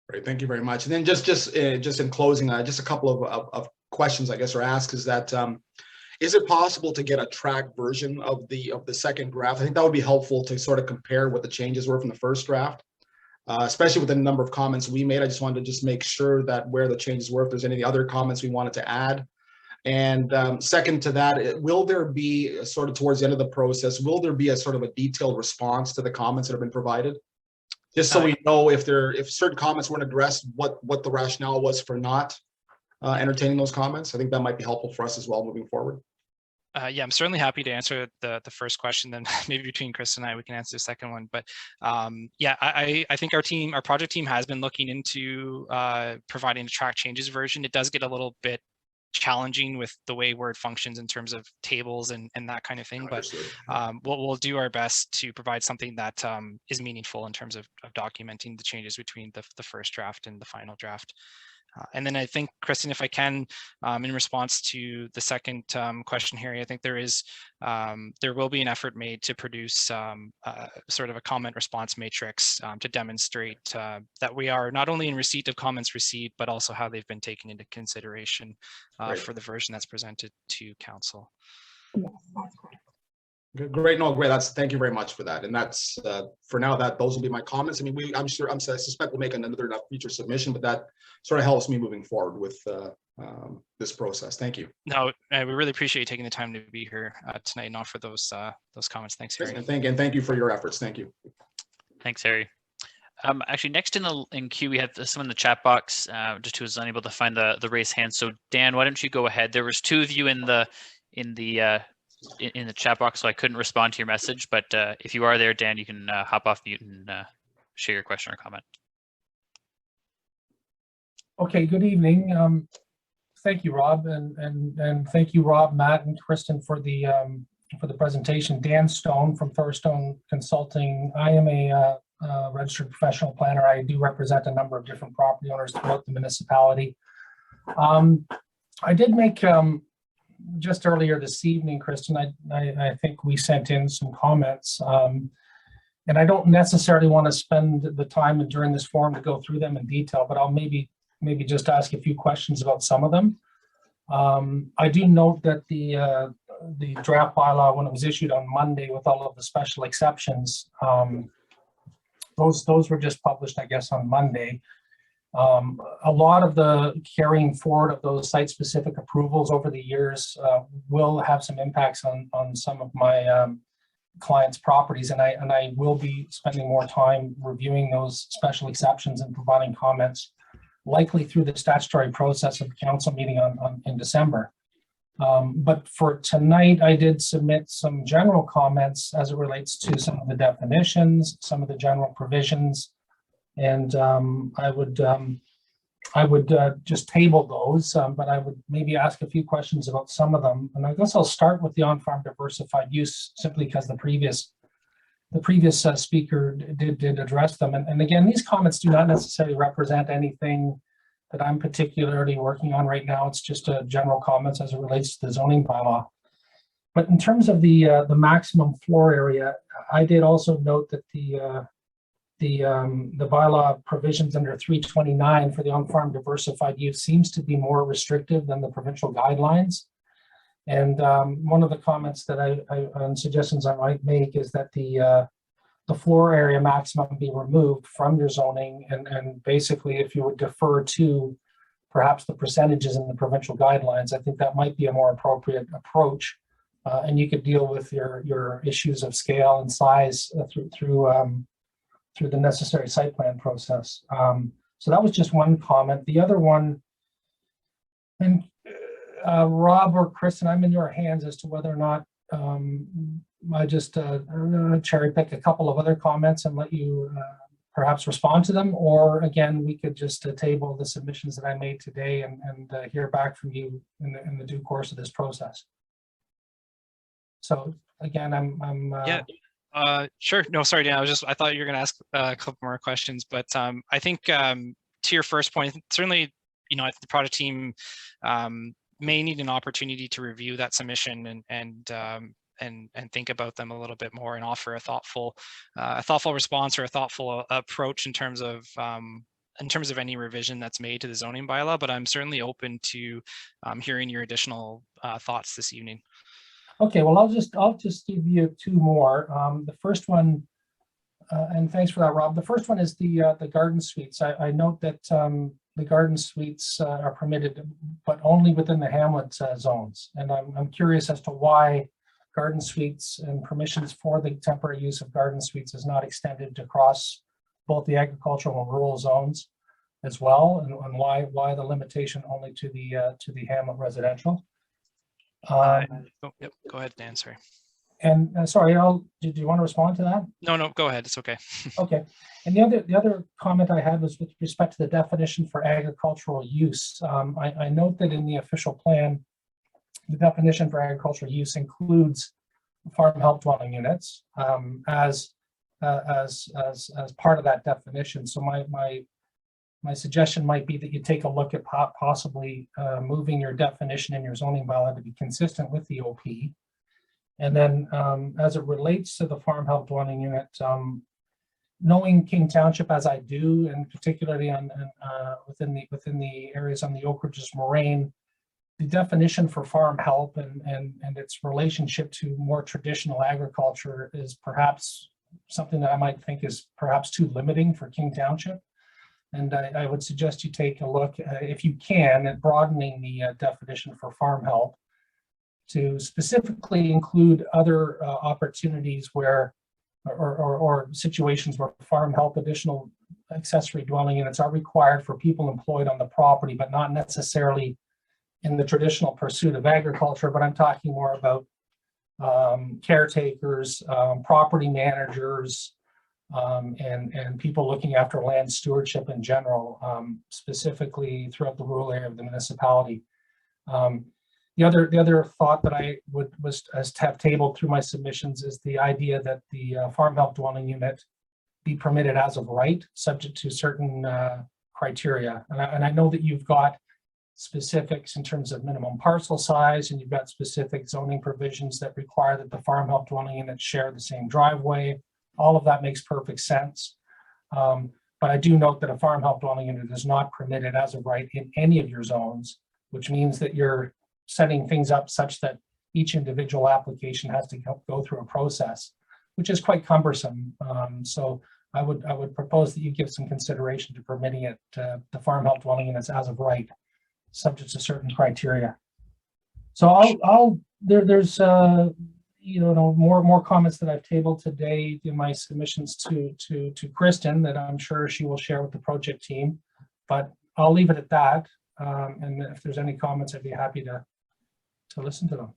Great, thank you very much. And then just in closing, just a couple of questions, I guess, are asked. Is that is it possible to get a tracked version of the second draft? I think that would be helpful to sort of compare what the changes were from the first draft. Especially with the number of comments we made. I just wanted to just make sure that where the changes were, if there's any other comments we wanted to add. And second to that, will there be sort of towards the end of the process, will there be a sort of a detailed response to the comments that have been provided? Just so we know if certain comments weren't addressed, what the rationale was for not entertaining those comments. I think that might be helpful for us as well moving forward. Yeah, I'm certainly happy to answer the first question. Then maybe between Chris and I, we can answer the second one. But yeah, I think our project team has been looking into providing a track changes version. It does get a little bit challenging with the way Word functions in terms of tables and that kind of thing. But we'll do our best to provide something that is meaningful in terms of documenting the changes between the first draft and the final draft. And then I think, Kristen, if I can, in response to the second question here, I think there will be an effort made to produce sort of a comment response matrix to demonstrate that we are not only in receipt of comments received, but also how they've been taken into consideration for the version that's presented to council. Yes, that's correct. Great, no, great. Thank you very much for that. And that's for now. Those will be my comments. I mean, I suspect we'll make another future submission, but that sort of helps me moving forward with this process. Thank you. No, we really appreciate you taking the time to be here tonight and offer those comments. Thanks, Harry. And thank you for your efforts. Thank you. Thanks, Harry. Actually, next in queue, we have someone in the chat box just who was unable to find the raised hand. So Dan, why don't you go ahead? There was two of you in the chat box, so I couldn't respond to your message. But if you are there, Dan, you can hop off mute and share your question or comment. Okay, good evening. Thank you, Rob, and thank you, Rob, Matt, and Kristen for the presentation. Dan Stone from Thurstone Consulting. I am a registered professional planner. I do represent a number of different property owners throughout the municipality. I did make just earlier this evening, Kristen, I think we sent in some comments, and I don't necessarily want to spend the time during this forum to go through them in detail, but I'll maybe just ask a few questions about some of them. I do note that the draft bylaw, when it was issued on Monday with all of the special exceptions, those were just published, I guess, on Monday. A lot of the carrying forward of those site-specific approvals over the years will have some impacts on some of my clients' properties, and I will be spending more time reviewing those special exceptions and providing comments, likely through the statutory process of the council meeting in December. But for tonight, I did submit some general comments as it relates to some of the definitions, some of the general provisions, and I would just table those, but I would maybe ask a few questions about some of them. And I guess I'll start with the on-farm diversified use, simply because the previous speaker did address them. And again, these comments do not necessarily represent anything that I'm particularly working on right now. It's just general comments as it relates to the zoning bylaw. But in terms of the maximum floor area, I did also note that the bylaw provisions under 329 for the on-farm diversified use seems to be more restrictive than the provincial guidelines. And one of the comments that and suggestions I might make is that the floor area maximum be removed from your zoning, and basically if you would defer to perhaps the percentages in the provincial guidelines, I think that might be a more appropriate approach, and you could deal with your issues of scale and size through the necessary site plan process. So that was just one comment. The other one, and Rob or Kristen, I'm in your hands as to whether or not I just cherry pick a couple of other comments and let you perhaps respond to them, or again, we could just table the submissions that I made today and hear back from you in the due course of this process. So again, sure. No, sorry, Dan. I thought you were going to ask a couple more questions, but I think to your first point, certainly, I think the project team may need an opportunity to review that submission and think about them a little bit more and offer a thoughtful response or a thoughtful approach in terms of any revision that's made to the zoning bylaw. But I'm certainly open to hearing your additional thoughts this evening. Okay, well, I'll just give you two more. The first one, and thanks for that, Rob. The first one is the garden suites. I note that the garden suites are permitted, but only within the hamlet zones. And I'm curious as to why garden suites and permissions for the temporary use of garden suites is not extended across both the agricultural and rural zones as well, and why the limitation only to the hamlet residential. Yep, go ahead, Dan. Sorry. And sorry, do you want to respond to that? No, go ahead. It's okay. Okay. And the other comment I had was with respect to the definition for agricultural use. I note that in the official plan, the definition for agricultural use includes farm help dwelling units as part of that definition. So my suggestion might be that you take a look at possibly moving your definition in your zoning bylaw to be consistent with the OP. And then as it relates to the farm help dwelling unit, knowing King Township as I do, and particularly within the areas on the Oak Ridges Moraine, the definition for farm help and its relationship to more traditional agriculture is perhaps something that I might think is perhaps too limiting for King Township. And I would suggest you take a look, if you can, at broadening the definition for farm help to specifically include other opportunities where, or situations where farm help additional accessory dwelling units are required for people employed on the property, but not necessarily in the traditional pursuit of agriculture. But I'm talking more about caretakers, property managers, and people looking after land stewardship in general, specifically throughout the rural area of the municipality. The other thought that I was have tabled through my submissions is the idea that the farm help dwelling unit be permitted as of right, subject to certain criteria. And I know that you've got specifics in terms of minimum parcel size, and you've got specific zoning provisions that require that the farm help dwelling units share the same driveway. All of that makes perfect sense. But I do note that a farm help dwelling unit is not permitted as of right in any of your zones, which means that you're setting things up such that each individual application has to go through a process, which is quite cumbersome. So I would propose that you give some consideration to permitting it, the farm help dwelling units as of right, subject to certain criteria. So there's more comments that I've tabled today in my submissions to Kristen that I'm sure she will share with the project team, but I'll leave it at that. And if there's any comments, I'd be happy to listen to them.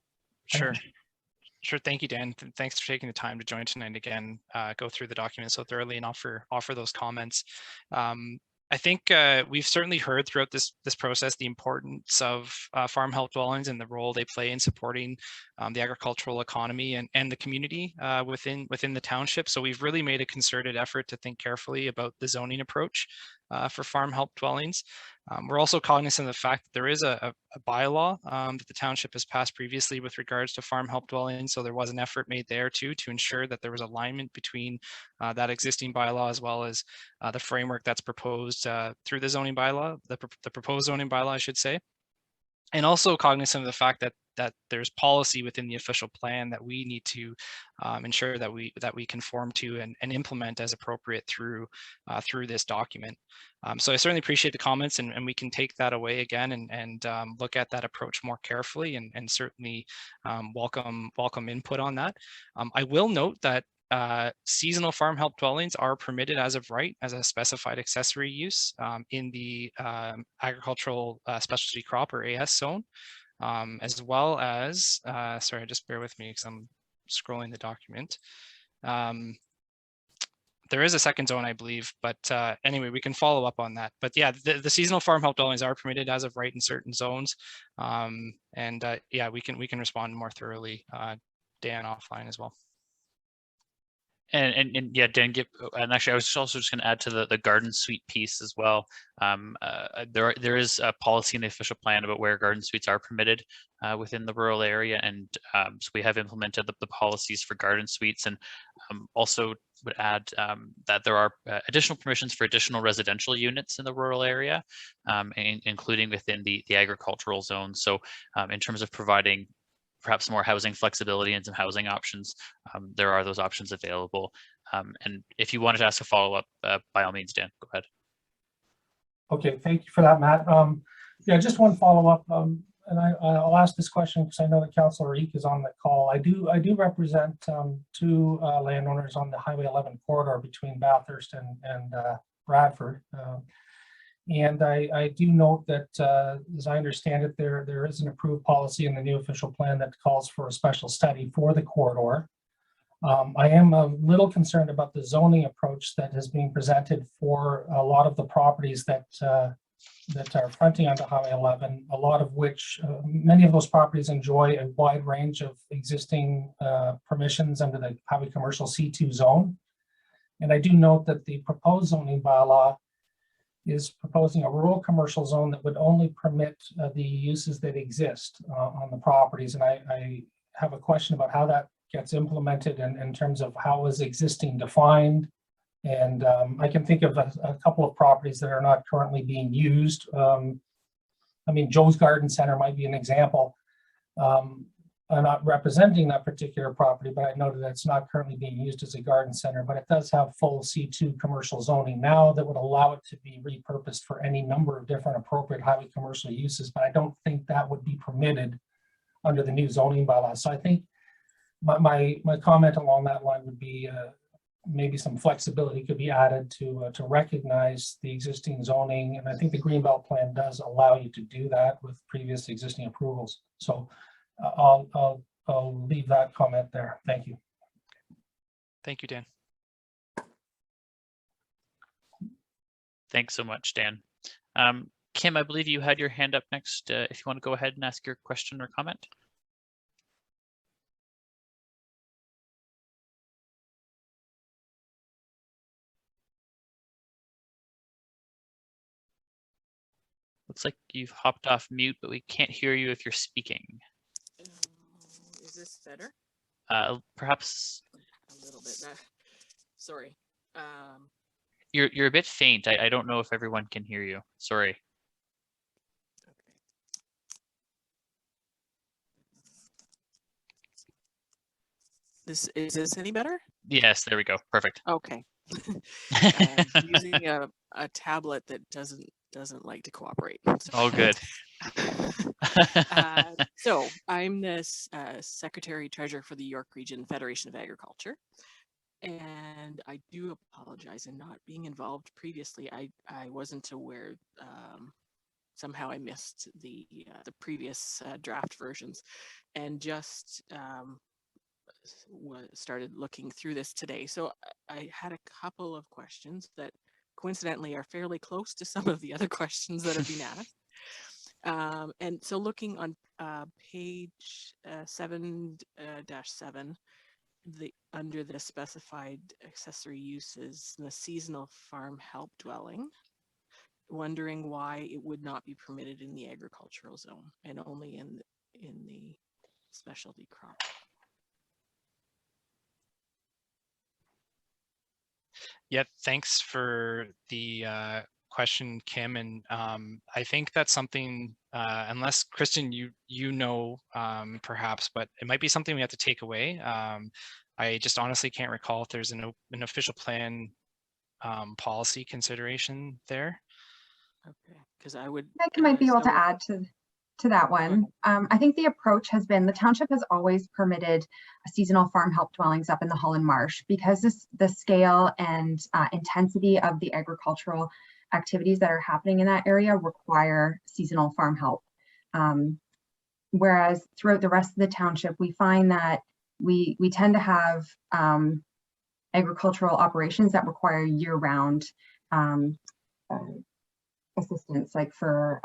Thank Sure. you. Sure. Thank you, Dan. Thanks for taking the time to join tonight again, go through the document so thoroughly and offer those comments. I think we've certainly heard throughout this process the importance of farm help dwellings and the role they play in supporting the agricultural economy and the community within the township. So we've really made a concerted effort to think carefully about the zoning approach for farm help dwellings. We're also cognizant of the fact that there is a bylaw that the township has passed previously with regards to farm help dwellings. So there was an effort made there too to ensure that there was alignment between that existing bylaw as well as the framework that's proposed through the zoning bylaw, the proposed zoning bylaw, I should say. And also cognizant of the fact that there's policy within the official plan that we need to ensure that we conform to and implement as appropriate through this document. So I certainly appreciate the comments, and we can take that away again and look at that approach more carefully and certainly welcome input on that. I will note that seasonal farm help dwellings are permitted as of right as a specified accessory use in the agricultural specialty crop or AS zone, as well as, sorry, just bear with me because I'm scrolling the document. There is a second zone, I believe, but anyway, we can follow up on that. But yeah, the seasonal farm help dwellings are permitted as of right in certain zones. Yeah, we can respond more thoroughly, Dan, offline as well. And yeah, Dan, and actually, I was also just going to add to the garden suite piece as well. There is a policy in the official plan about where garden suites are permitted within the rural area, and so we have implemented the policies for garden suites, and also would add that there are additional permissions for additional residential units in the rural area, including within the agricultural zone. So in terms of providing perhaps more housing flexibility and some housing options, there are those options available. And if you wanted to ask a follow-up, by all means, Dan, go ahead. Okay, thank you for that, Matt. Yeah, just one follow-up, and I'll ask this question because I know that Councillor Eek is on the call. I do represent two landowners on the Highway 11 corridor between Bathurst and Bradford. And I do note that, as I understand it, there is an approved policy in the new official plan that calls for a special study for the corridor. I am a little concerned about the zoning approach that is being presented for a lot of the properties that are fronting onto Highway 11, a lot of which, many of those properties enjoy a wide range of existing permissions under the Highway Commercial C2 zone. And I do note that the proposed zoning bylaw is proposing a rural commercial zone that would only permit the uses that exist on the properties. And I have a question about how that gets implemented in terms of how is existing defined. And I can think of a couple of properties that are not currently being used. I mean, Joe's Garden Center might be an example. I'm not representing that particular property, but I noted that it's not currently being used as a garden center, but it does have full C2 commercial zoning now that would allow it to be repurposed for any number of different appropriate highway commercial uses, but I don't think that would be permitted under the new zoning bylaws. So I think my comment along that line would be maybe some flexibility could be added to recognize the existing zoning, and I think the Greenbelt plan does allow you to do that with previous existing approvals. So I'll leave that comment there. Thank you. Thank you, Dan. Thanks so much, Dan. Kim, I believe you had your hand up next. If you want to go ahead and ask your question or comment. Looks like you've hopped off mute, but we can't hear you if you're speaking. Is this better? Perhaps A little bit. Sorry. You're a bit faint. I don't know if everyone can hear you. Sorry. Okay. Is this any better? Yes, there we go. Perfect. Okay. Using a tablet that doesn't like to cooperate. All good. So I'm the Secretary Treasurer for the York Region Federation of Agriculture, and I do apologize in not being involved previously. I wasn't aware somehow I missed the previous draft versions, and just started looking through this today. So I had a couple of questions that coincidentally are fairly close to some of the other questions that have been asked. And so looking on page 7-7, under the specified accessory uses, the seasonal farm help dwelling, wondering why it would not be permitted in the agricultural zone and only in the specialty crop. Yeah, thanks for the question, Kim. And I think that's something, unless Kristen, you know, perhaps, but it might be something we have to take away. I just honestly can't recall if there's an official plan policy consideration there. Okay, because I would. I might be able to add to that one. I think the approach has been, the township has always permitted seasonal farm help dwellings up in the Holland Marsh because the scale and intensity of the agricultural activities that are happening in that area require seasonal farm help. Whereas throughout the rest of the township, we find that we tend to have agricultural operations that require year-round assistance, like for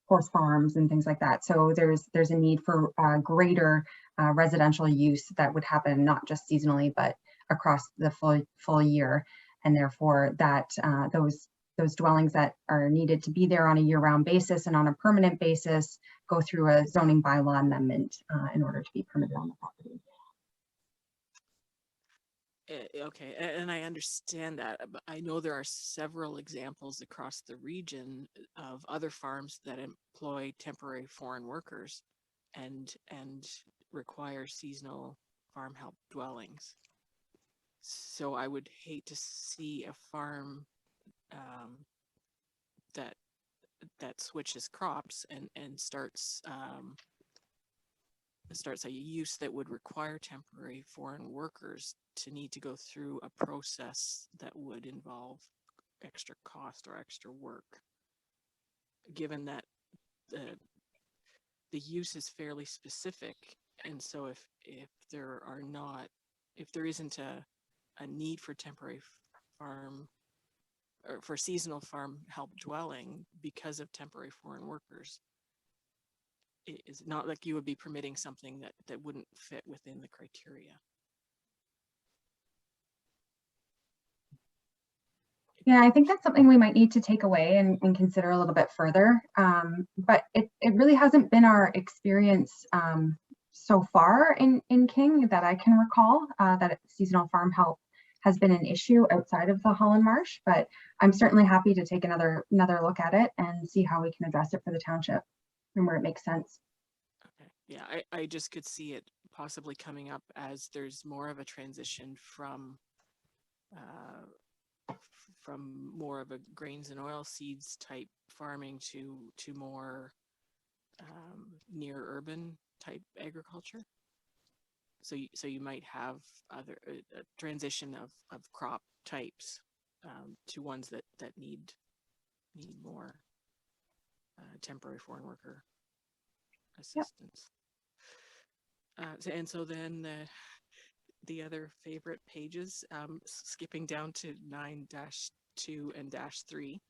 horse farms and things like that. So there's a need for greater residential use that would happen not just seasonally, but across the full year. And therefore that those dwellings that are needed to be there on a year-round basis and on a permanent basis go through a zoning bylaw amendment in order to be permitted on the property. Okay, and I understand that, but I know there are several examples across the region of other farms that employ temporary foreign workers and require seasonal farm help dwellings. So I would hate to see a farm that switches crops and starts a use that would require temporary foreign workers to need to go through a process that would involve extra cost or extra work, given that the use is fairly specific. And so if there isn't a need for temporary farm or for seasonal farm help dwelling because of temporary foreign workers, it's not like you would be permitting something that wouldn't fit within the criteria. Yeah, I think that's something we might need to take away and consider a little bit further. But it really hasn't been our experience so far in King that I can recall that seasonal farm help has been an issue outside of the Holland Marsh. But I'm certainly happy to take another look at it and see how we can address it for the township and where it makes sense. Okay. Yeah, I just could see it possibly coming up as there's more of a transition from more of a grains and oil seeds type farming to more near urban type agriculture. So you might have a transition of crop types to ones that need more temporary foreign worker assistance. Yep. And so then the other favorite pages, skipping down to 9-2 and -3,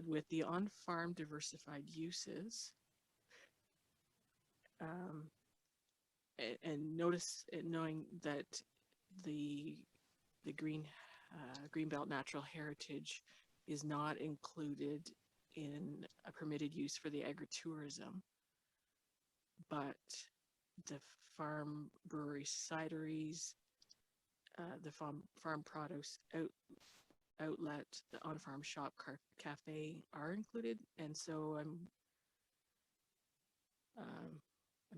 with the on-farm diversified uses, and knowing that the Greenbelt Natural Heritage is not included in a permitted use for the agritourism, but the farm brewery cideries, the farm produce outlet, the on-farm shop cafe are included, and so I'm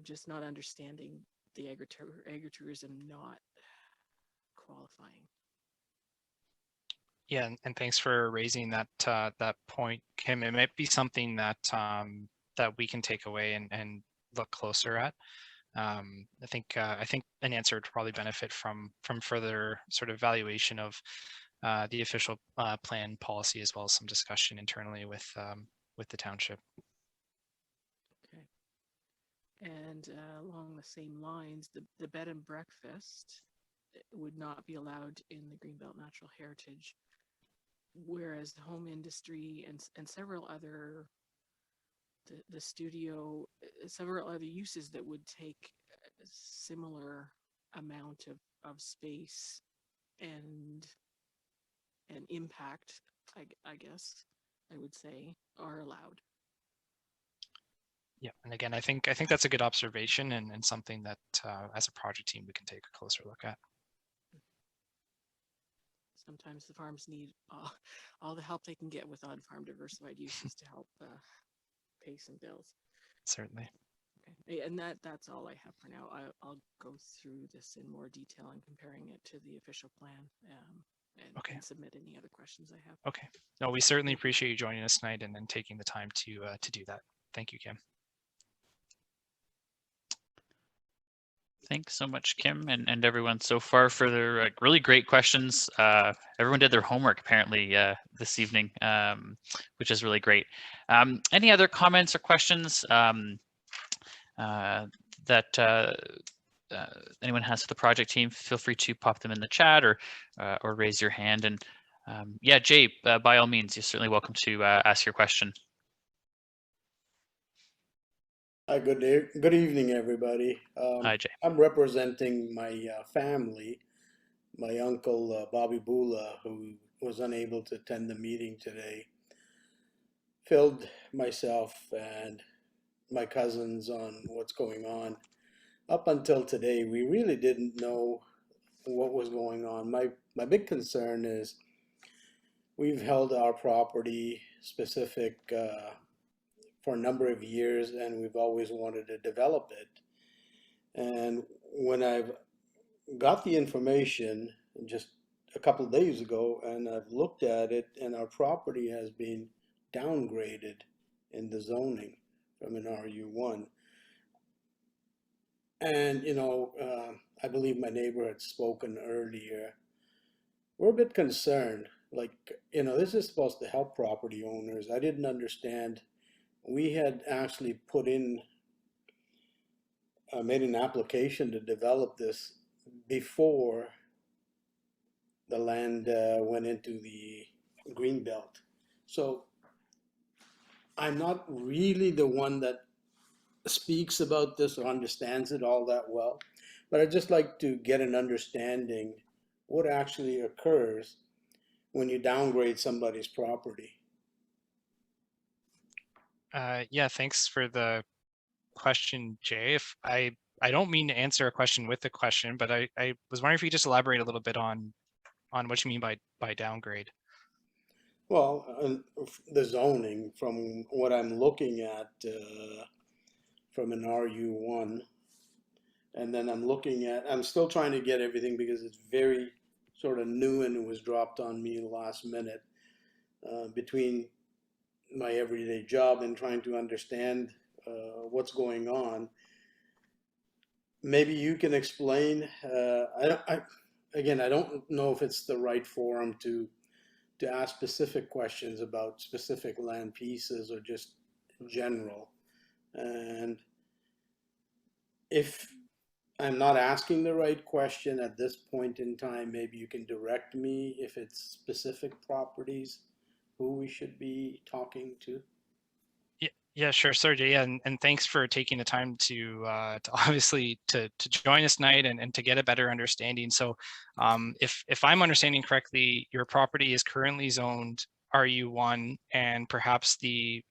just not understanding the agritourism not qualifying. Yeah, and thanks for raising that that point, Kim. It might be something that that we can take away and look closer at. I think an answer would probably benefit from further sort of evaluation of the official plan policy, as well as some discussion internally with the township. Okay. And along the same lines, the bed and breakfast would not be allowed in the Greenbelt Natural Heritage, whereas the home industry and several other, the studio, several other uses that would take a similar amount of space and impact, I guess I would say, are allowed. Yeah, and again, I think that's a good observation and something that as a project team we can take a closer look at. Sometimes the farms need all the help they can get with on-farm diversified uses to help pay some bills. Certainly. Okay. And that's all I have for now. I'll go through this in more detail and comparing it to the official plan and submit any other questions I have. Okay. No, we certainly appreciate you joining us tonight and then taking the time to do that. Thank you, Kim. Thanks so much, Kim, and everyone so far for their really great questions. Everyone did their homework apparently this evening, which is really great. Any other comments or questions that anyone has for the project team? Feel free to pop them in the chat or raise your hand. And yeah, Jay, by all means, you're certainly welcome to ask your question. Hi, good evening, everybody. Hi, Jay. I'm representing my family, my uncle Bobby Bula, who was unable to attend the meeting today, filled myself and my cousins on what's going on. Up until today, we really didn't know what was going on. My big concern is we've held our property specific for a number of years, and we've always wanted to develop it. And when I've got the information just a couple of days ago, and I've looked at it, and our property has been downgraded in the zoning from an RU1. And, you know, I believe my neighbor had spoken earlier. We're a bit concerned. Like, you know, this is supposed to help property owners. I didn't understand. We had actually put in, made an application to develop this before the land went into the green belt. So I'm not really the one that speaks about this or understands it all that well, but I'd just like to get an understanding what actually occurs when you downgrade somebody's property. Yeah, thanks for the question, Jay. If I don't mean to answer a question with a question, but I was wondering if you could just elaborate a little bit on what you mean by downgrade. Well, the zoning, from what I'm looking at from an RU1, and then I'm still trying to get everything because it's very sort of new and it was dropped on me last minute between my everyday job and trying to understand what's going on. Maybe you can explain. Again, I don't know if it's the right forum to ask specific questions about specific land pieces or just general. And if I'm not asking the right question at this point in time, maybe you can direct me if it's specific properties, who we should be talking to. Yeah, sure, Sergey. Yeah, and thanks for taking the time to obviously to join us tonight and to get a better understanding. So, if I'm understanding correctly, your property is currently zoned RU1, and perhaps the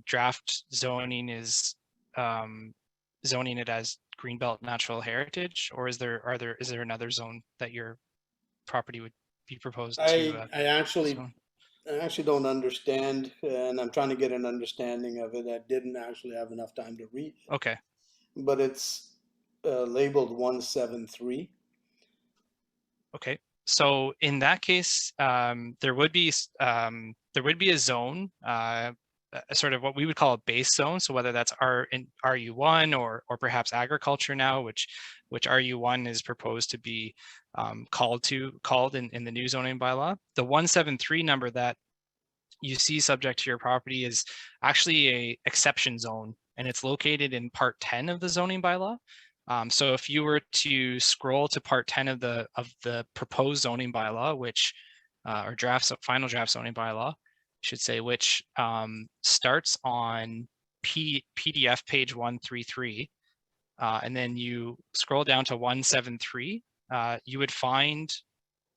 draft zoning is zoning it as Greenbelt Natural Heritage, or is there another zone that your property would be proposed to? I actually don't understand, and I'm trying to get an understanding of it. I didn't actually have enough time to read it. Okay. But it's labeled 173. Okay. So in that case, there would be a zone, sort of what we would call a base zone. So whether that's RU1 or perhaps agriculture now, which RU1 is proposed to be called in the new zoning bylaw. The 173 number that you see subject to your property is actually a exception zone, and it's located in Part 10 of the zoning bylaw. So if you were to scroll to Part 10 of the proposed zoning bylaw, which or final draft zoning bylaw, I should say, which starts on PDF page 133, and then you scroll down to 173, you would find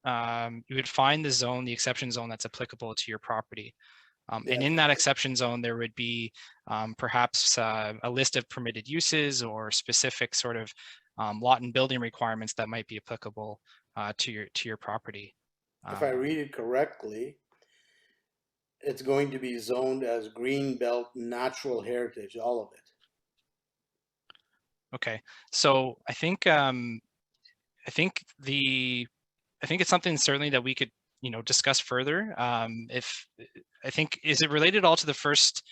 the zone, the exception zone that's applicable to your property. And in that exception zone, there would be perhaps a list of permitted uses or specific sort of lot and building requirements that might be applicable to your property. If I read it correctly, it's going to be zoned as green belt natural heritage, all of it. Okay, so I think it's something certainly that we could, discuss further. Is it related all to the first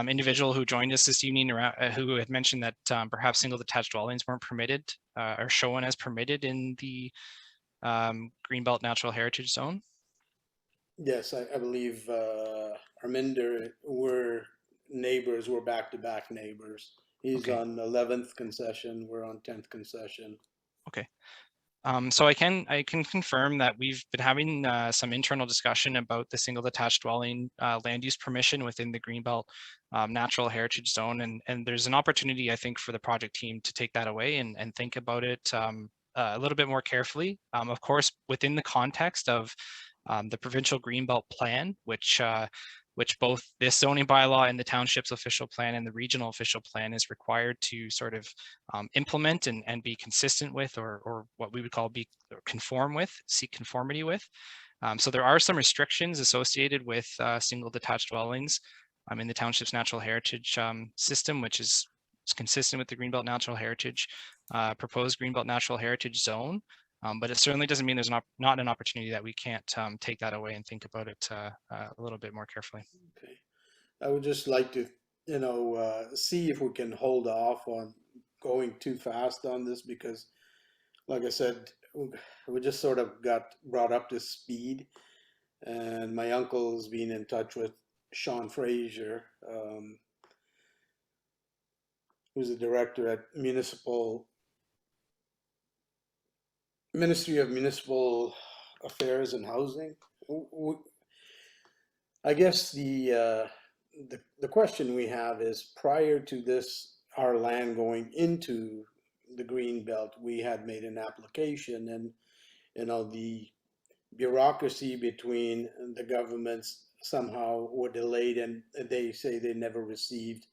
individual who joined us this evening, who had mentioned that perhaps single detached dwellings weren't permitted or shown as permitted in the Greenbelt Natural Heritage Zone? Yes, I believe Arminder, we're neighbors, we're back-to-back neighbors. He's on 11th concession, we're on 10th concession. Okay. So I can confirm that we've been having some internal discussion about the single detached dwelling land use permission within the Greenbelt Natural Heritage Zone, and there's an opportunity, I think, for the project team to take that away and think about it a little bit more carefully. Of course, within the context of the provincial Greenbelt plan, which both this zoning bylaw and the township's official plan and the regional official plan is required to sort of implement and be consistent with, or what we would call seek conformity with. So there are some restrictions associated with single detached dwellings in the township's natural heritage system, which is consistent with the Greenbelt Natural Heritage, proposed Greenbelt Natural Heritage Zone. But it certainly doesn't mean there's not an opportunity that we can't take that away and think about it a little bit more carefully. Okay, I would just like to, see if we can hold off on going too fast on this, because, like I said, we just sort of got brought up to speed, and my uncle's been in touch with Sean Fraser, who's the director at Ministry of Municipal Affairs and Housing. I guess the question we have is, prior to this, our land going into the green belt, we had made an application, and the bureaucracy between the governments somehow were delayed, and they say they never received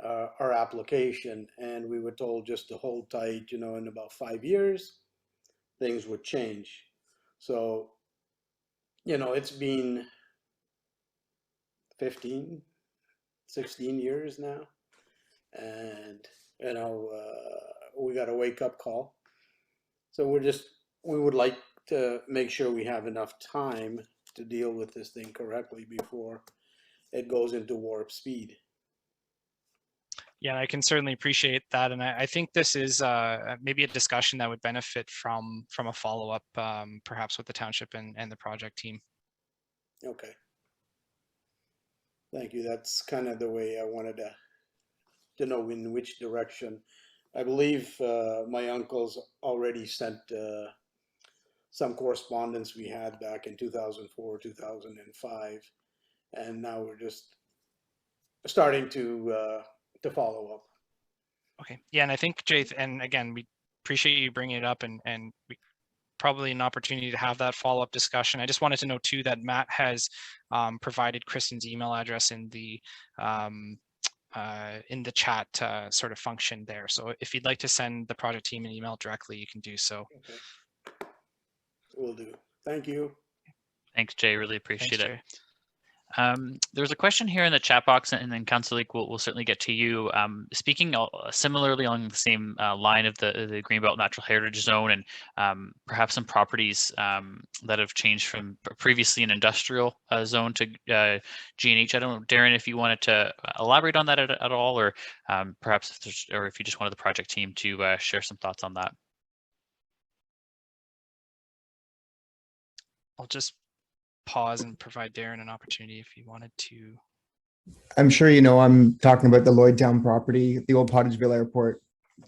our application, and we were told just to hold tight, in about 5 years things would change. So, it's been 15, 16 years now, and we got a wake-up call. So we would like to make sure we have enough time to deal with this thing correctly before it goes into warp speed. Yeah, I can certainly appreciate that, and I think this is maybe a discussion that would benefit from a follow-up, perhaps with the township and the project team. Okay. Thank you. That's kind of the way I wanted to know in which direction. I believe my uncle's already sent some correspondence we had back in 2004, 2005, and now we're just starting to follow up. Okay. Yeah, and I think, Jay, and again, we appreciate you bringing it up, and we probably an opportunity to have that follow-up discussion. I just wanted to know too that Matt has provided Kristen's email address in the chat sort of function there. So if you'd like to send the project team an email directly, you can do so. Okay. Will do. Thank you. Thanks, Jay. Really appreciate Thanks, it. There's a question here in the chat box, and then Councillor Leek will certainly get to you. Speaking similarly along the same line of the Greenbelt Natural Heritage Zone, and perhaps some properties that have changed from previously an industrial zone to G&H. I don't know, Darren, if you wanted to elaborate on that at all, or perhaps if you just wanted the project team to share some thoughts on that. I'll just pause and provide Darren an opportunity if he wanted to. I'm sure you know I'm talking about the Lloydtown property, the old Pottageville Airport,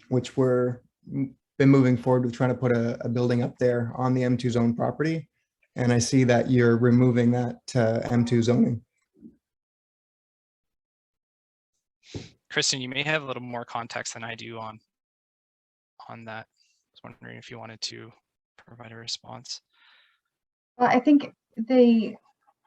which been moving forward with trying to put a building up there on the M2 zone property. And I see that you're removing that M2 zoning. Kristen, you may have a little more context than I do on that. I was wondering if you wanted to provide a response. Well, I think the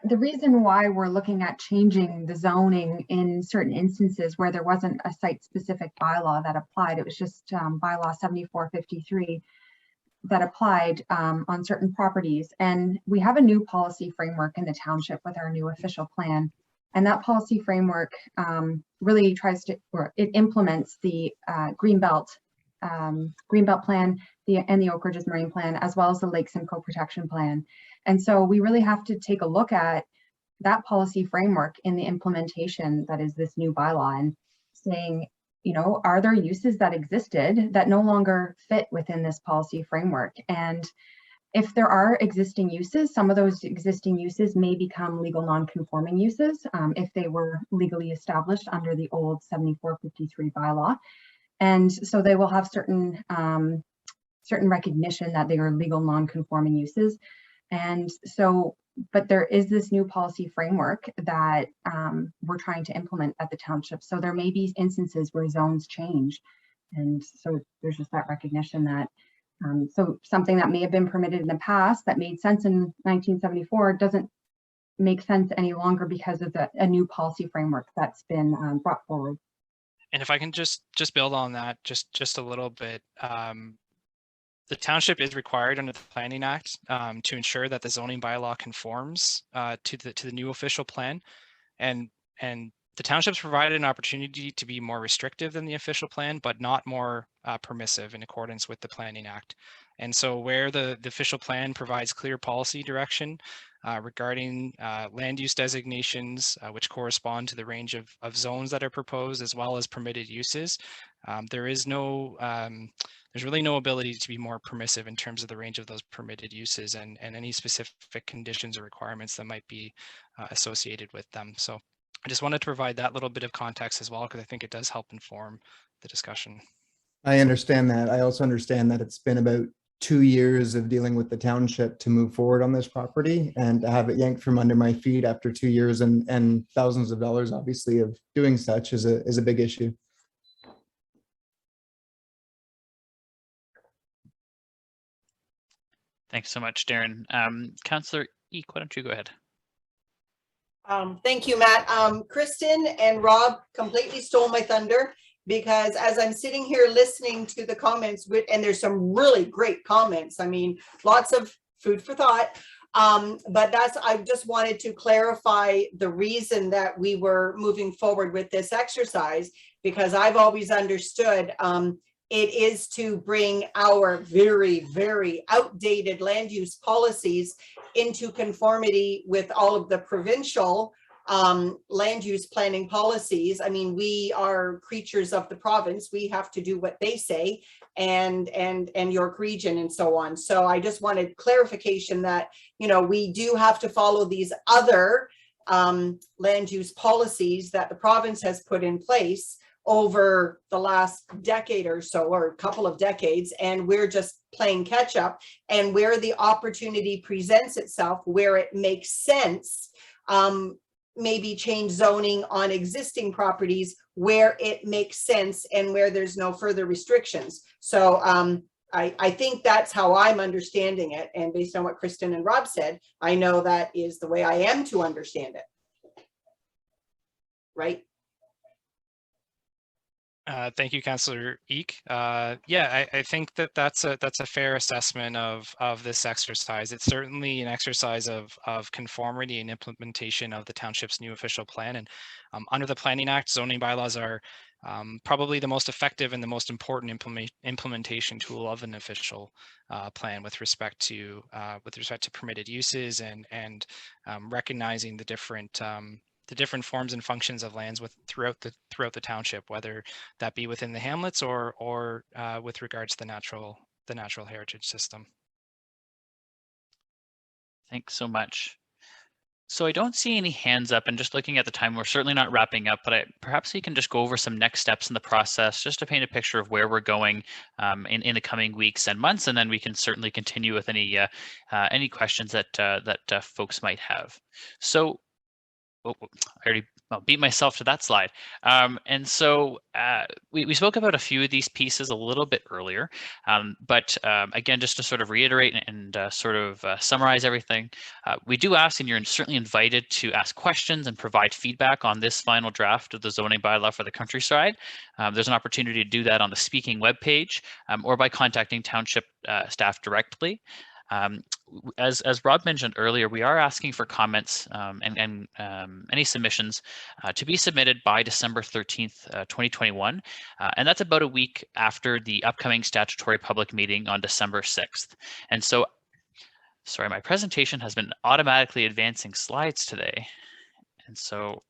reason why we're looking at changing the zoning in certain instances where there wasn't a site-specific bylaw that applied, it was just bylaw 7453 that applied on certain properties. And we have a new policy framework in the township with our new official plan. And that policy framework really tries to, or it implements the Greenbelt plan and the Oak Ridges Marine Plan, as well as the Lake Simcoe Protection Plan. And so we really have to take a look at that policy framework in the implementation that is this new bylaw, and saying, you know, are there uses that existed that no longer fit within this policy framework? And if there are existing uses, some of those existing uses may become legal non-conforming uses if they were legally established under the old 7453 bylaw. And so they will have certain recognition that they are legal non-conforming uses. And so, but there is this new policy framework that we're trying to implement at the township. So there may be instances where zones change. And so there's just that recognition that so something that may have been permitted in the past that made sense in 1974 doesn't make sense any longer because of a new policy framework that's been brought forward. And if I can just build on that just a little bit, the township is required under the Planning Act to ensure that the zoning bylaw conforms to the new official plan, and the township's provided an opportunity to be more restrictive than the official plan, but not more permissive in accordance with the Planning Act. And so where the official plan provides clear policy direction regarding land use designations, which correspond to the range of zones that are proposed, as well as permitted uses, there's really no ability to be more permissive in terms of the range of those permitted uses and any specific conditions or requirements that might be associated with them. So I just wanted to provide that little bit of context as well, because I think it does help inform the discussion. I understand that. I also understand that it's been about 2 years of dealing with the township to move forward on this property, and to have it yanked from under my feet after 2 years and thousands of dollars, obviously, of doing such is a big issue. Thanks so much, Darren. Councillor Eek, why don't you go ahead? Thank you, Matt. Kristen and Rob completely stole my thunder, because as I'm sitting here listening to the comments, and there's some really great comments, I mean, lots of food for thought, but I just wanted to clarify the reason that we were moving forward with this exercise, because I've always understood it is to bring our very, very outdated land use policies into conformity with all of the provincial land use planning policies. I mean, we are creatures of the province. We have to do what they say, and York Region and so on. So I just wanted clarification that, you know, we do have to follow these other land use policies that the province has put in place over the last decade or so, or a couple of decades, and we're just playing catch up. And where the opportunity presents itself, where it makes sense, maybe change zoning on existing properties where it makes sense and where there's no further restrictions. So I think that's how I'm understanding it. And based on what Kristen and Rob said, I know that is the way I am to understand it. Right? Thank you, Councillor Eek. Yeah, I think that's a fair assessment of this exercise. It's certainly an exercise of conformity and implementation of the township's new official plan. And under the Planning Act, zoning bylaws are probably the most effective and the most important implementation tool of an official plan with respect to permitted uses and recognizing the different forms and functions of lands throughout the township, whether that be within the hamlets or with regards to the natural heritage system. Thanks so much. So I don't see any hands up, and just looking at the time, we're certainly not wrapping up, but perhaps we can just go over some next steps in the process, just to paint a picture of where we're going in the coming weeks and months, and then we can certainly continue with any questions that folks might have. So, I already beat myself to that slide. And so we spoke about a few of these pieces a little bit earlier, but again, just to sort of reiterate and sort of summarize everything, we do ask, and you're certainly invited to ask questions and provide feedback on this final draft of the zoning bylaw for the countryside. There's an opportunity to do that on the speaking webpage or by contacting Township staff directly. As Rob mentioned earlier, we are asking for comments and any submissions to be submitted by December 13th, 2021. And that's about a week after the upcoming statutory public meeting on December 6th. And so, sorry, my presentation has been automatically advancing slides today. And so,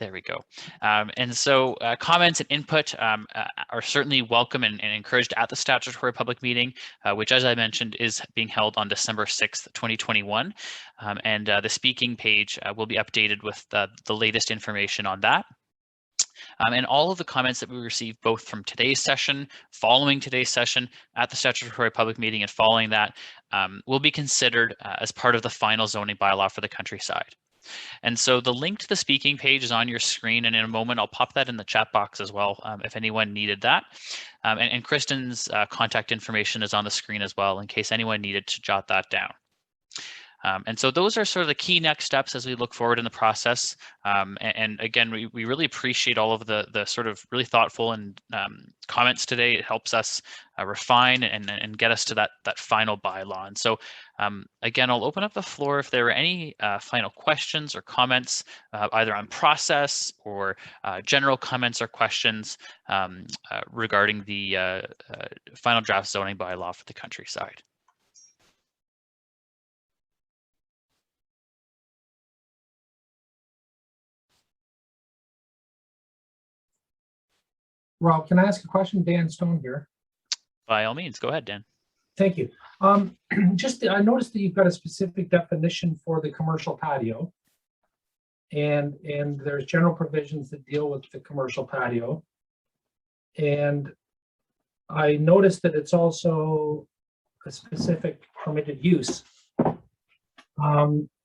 there we go. And so comments and input are certainly welcome and encouraged at the statutory public meeting, which, as I mentioned, is being held on December 6th, 2021. And the speaking page will be updated with the latest information on that. And all of the comments that we received both from today's session, following today's session, at the statutory public meeting, and following that will be considered as part of the final zoning bylaw for the countryside. And so the link to the speaking page is on your screen, and in a moment I'll pop that in the chat box as well if anyone needed that. And Kristen's contact information is on the screen as well in case anyone needed to jot that down. And so those are sort of the key next steps as we look forward in the process. And again, we really appreciate all of the sort of really thoughtful and comments today. It helps us refine and get us to that final bylaw. And so again, I'll open up the floor if there are any final questions or comments, either on process or general comments or questions regarding the final draft zoning bylaw for the countryside. Rob, can I ask a question? Dan Stone here. By all means, go ahead, Dan. Thank you. I noticed that you've got a specific definition for the commercial patio, and there's general provisions that deal with the commercial patio. And I noticed that it's also a specific permitted use.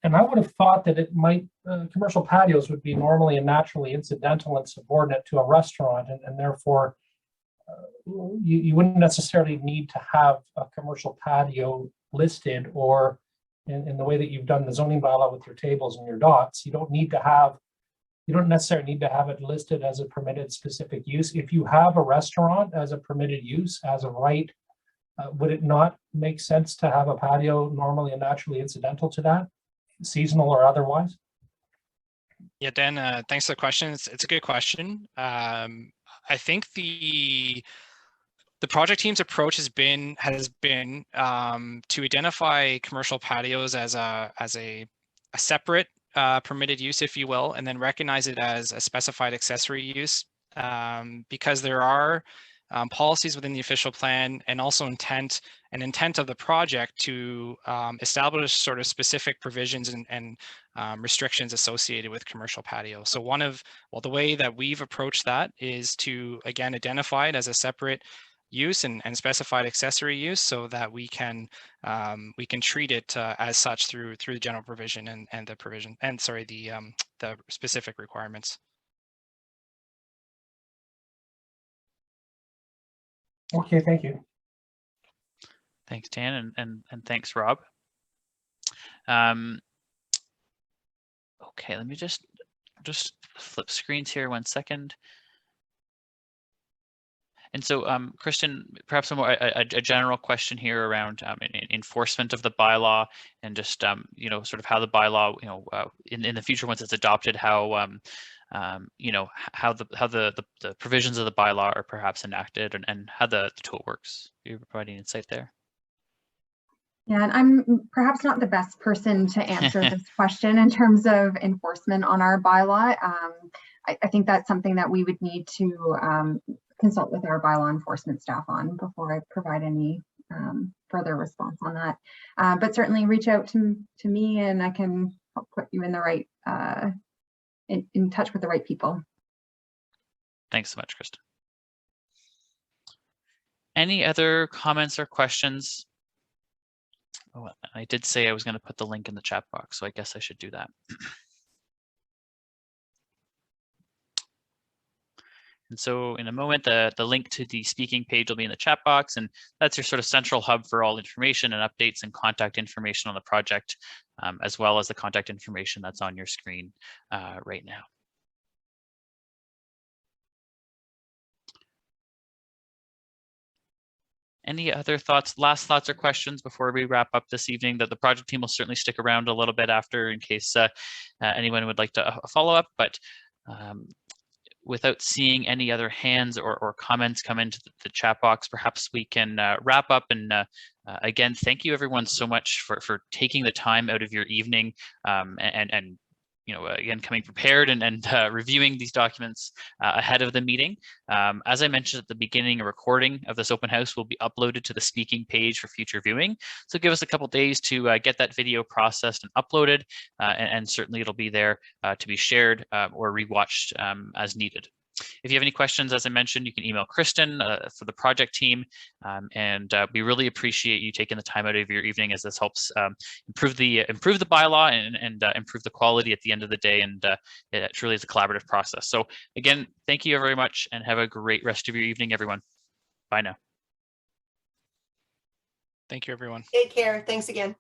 And I would have thought that it might, commercial patios would be normally and naturally incidental and subordinate to a restaurant, and therefore you wouldn't necessarily need to have a commercial patio listed, or in the way that you've done the zoning bylaw with your tables and your dots, you don't necessarily need to have it listed as a permitted specific use. If you have a restaurant as a permitted use as of right, would it not make sense to have a patio normally and naturally incidental to that, seasonal or otherwise? Yeah, Dan, thanks for the question. It's a good question. I think the project team's approach has been to identify commercial patios as a separate permitted use, if you will, and then recognize it as a specified accessory use, because there are policies within the official plan and also intent of the project to establish sort of specific provisions and restrictions associated with commercial patio. So the way that we've approached that is to, again, identify it as a separate use and specified accessory use, so that we can treat it as such through the general provision and the provision, and sorry, the specific requirements. Okay, thank you. Thanks, Dan, and thanks, Rob. Okay, let me just flip screens here 1 second. And so, Kristen, perhaps a general question here around enforcement of the bylaw, and just sort of how the bylaw, in the future once it's adopted, how how the provisions of the bylaw are perhaps enacted, and how the tool works. You're providing insight there. Yeah, and I'm perhaps not the best person to answer this question in terms of enforcement on our bylaw. I think that's something that we would need to consult with our bylaw enforcement staff on before I provide any further response on that. But certainly reach out to me, and I can help put you in the right, in touch with the right people. Thanks so much, Kristen. Any other comments or questions? Oh, I did say I was going to put the link in the chat box, so I guess I should do that. And so in a moment, the link to the speaking page will be in the chat box, and that's your sort of central hub for all information and updates and contact information on the project, as well as the contact information that's on your screen right now. Any other thoughts, last thoughts or questions before we wrap up this evening? That the project team will certainly stick around a little bit after in case anyone would like to follow up, but without seeing any other hands or comments come into the chat box, perhaps we can wrap up. And again, thank you everyone so much for taking the time out of your evening and you know, again, coming prepared and reviewing these documents ahead of the meeting. As I mentioned at the beginning, a recording of this open house will be uploaded to the speaking page for future viewing. So give us a couple days to get that video processed and uploaded, and certainly it'll be there to be shared or rewatched as needed. If you have any questions, as I mentioned, you can email Kristen for the project team, and we really appreciate you taking the time out of your evening, as this helps improve the bylaw and improve the quality at the end of the day. And it truly is a collaborative process. So again, thank you very much, and have a great rest of your evening, everyone. Bye now. Thank you, everyone. Take care. Thanks again.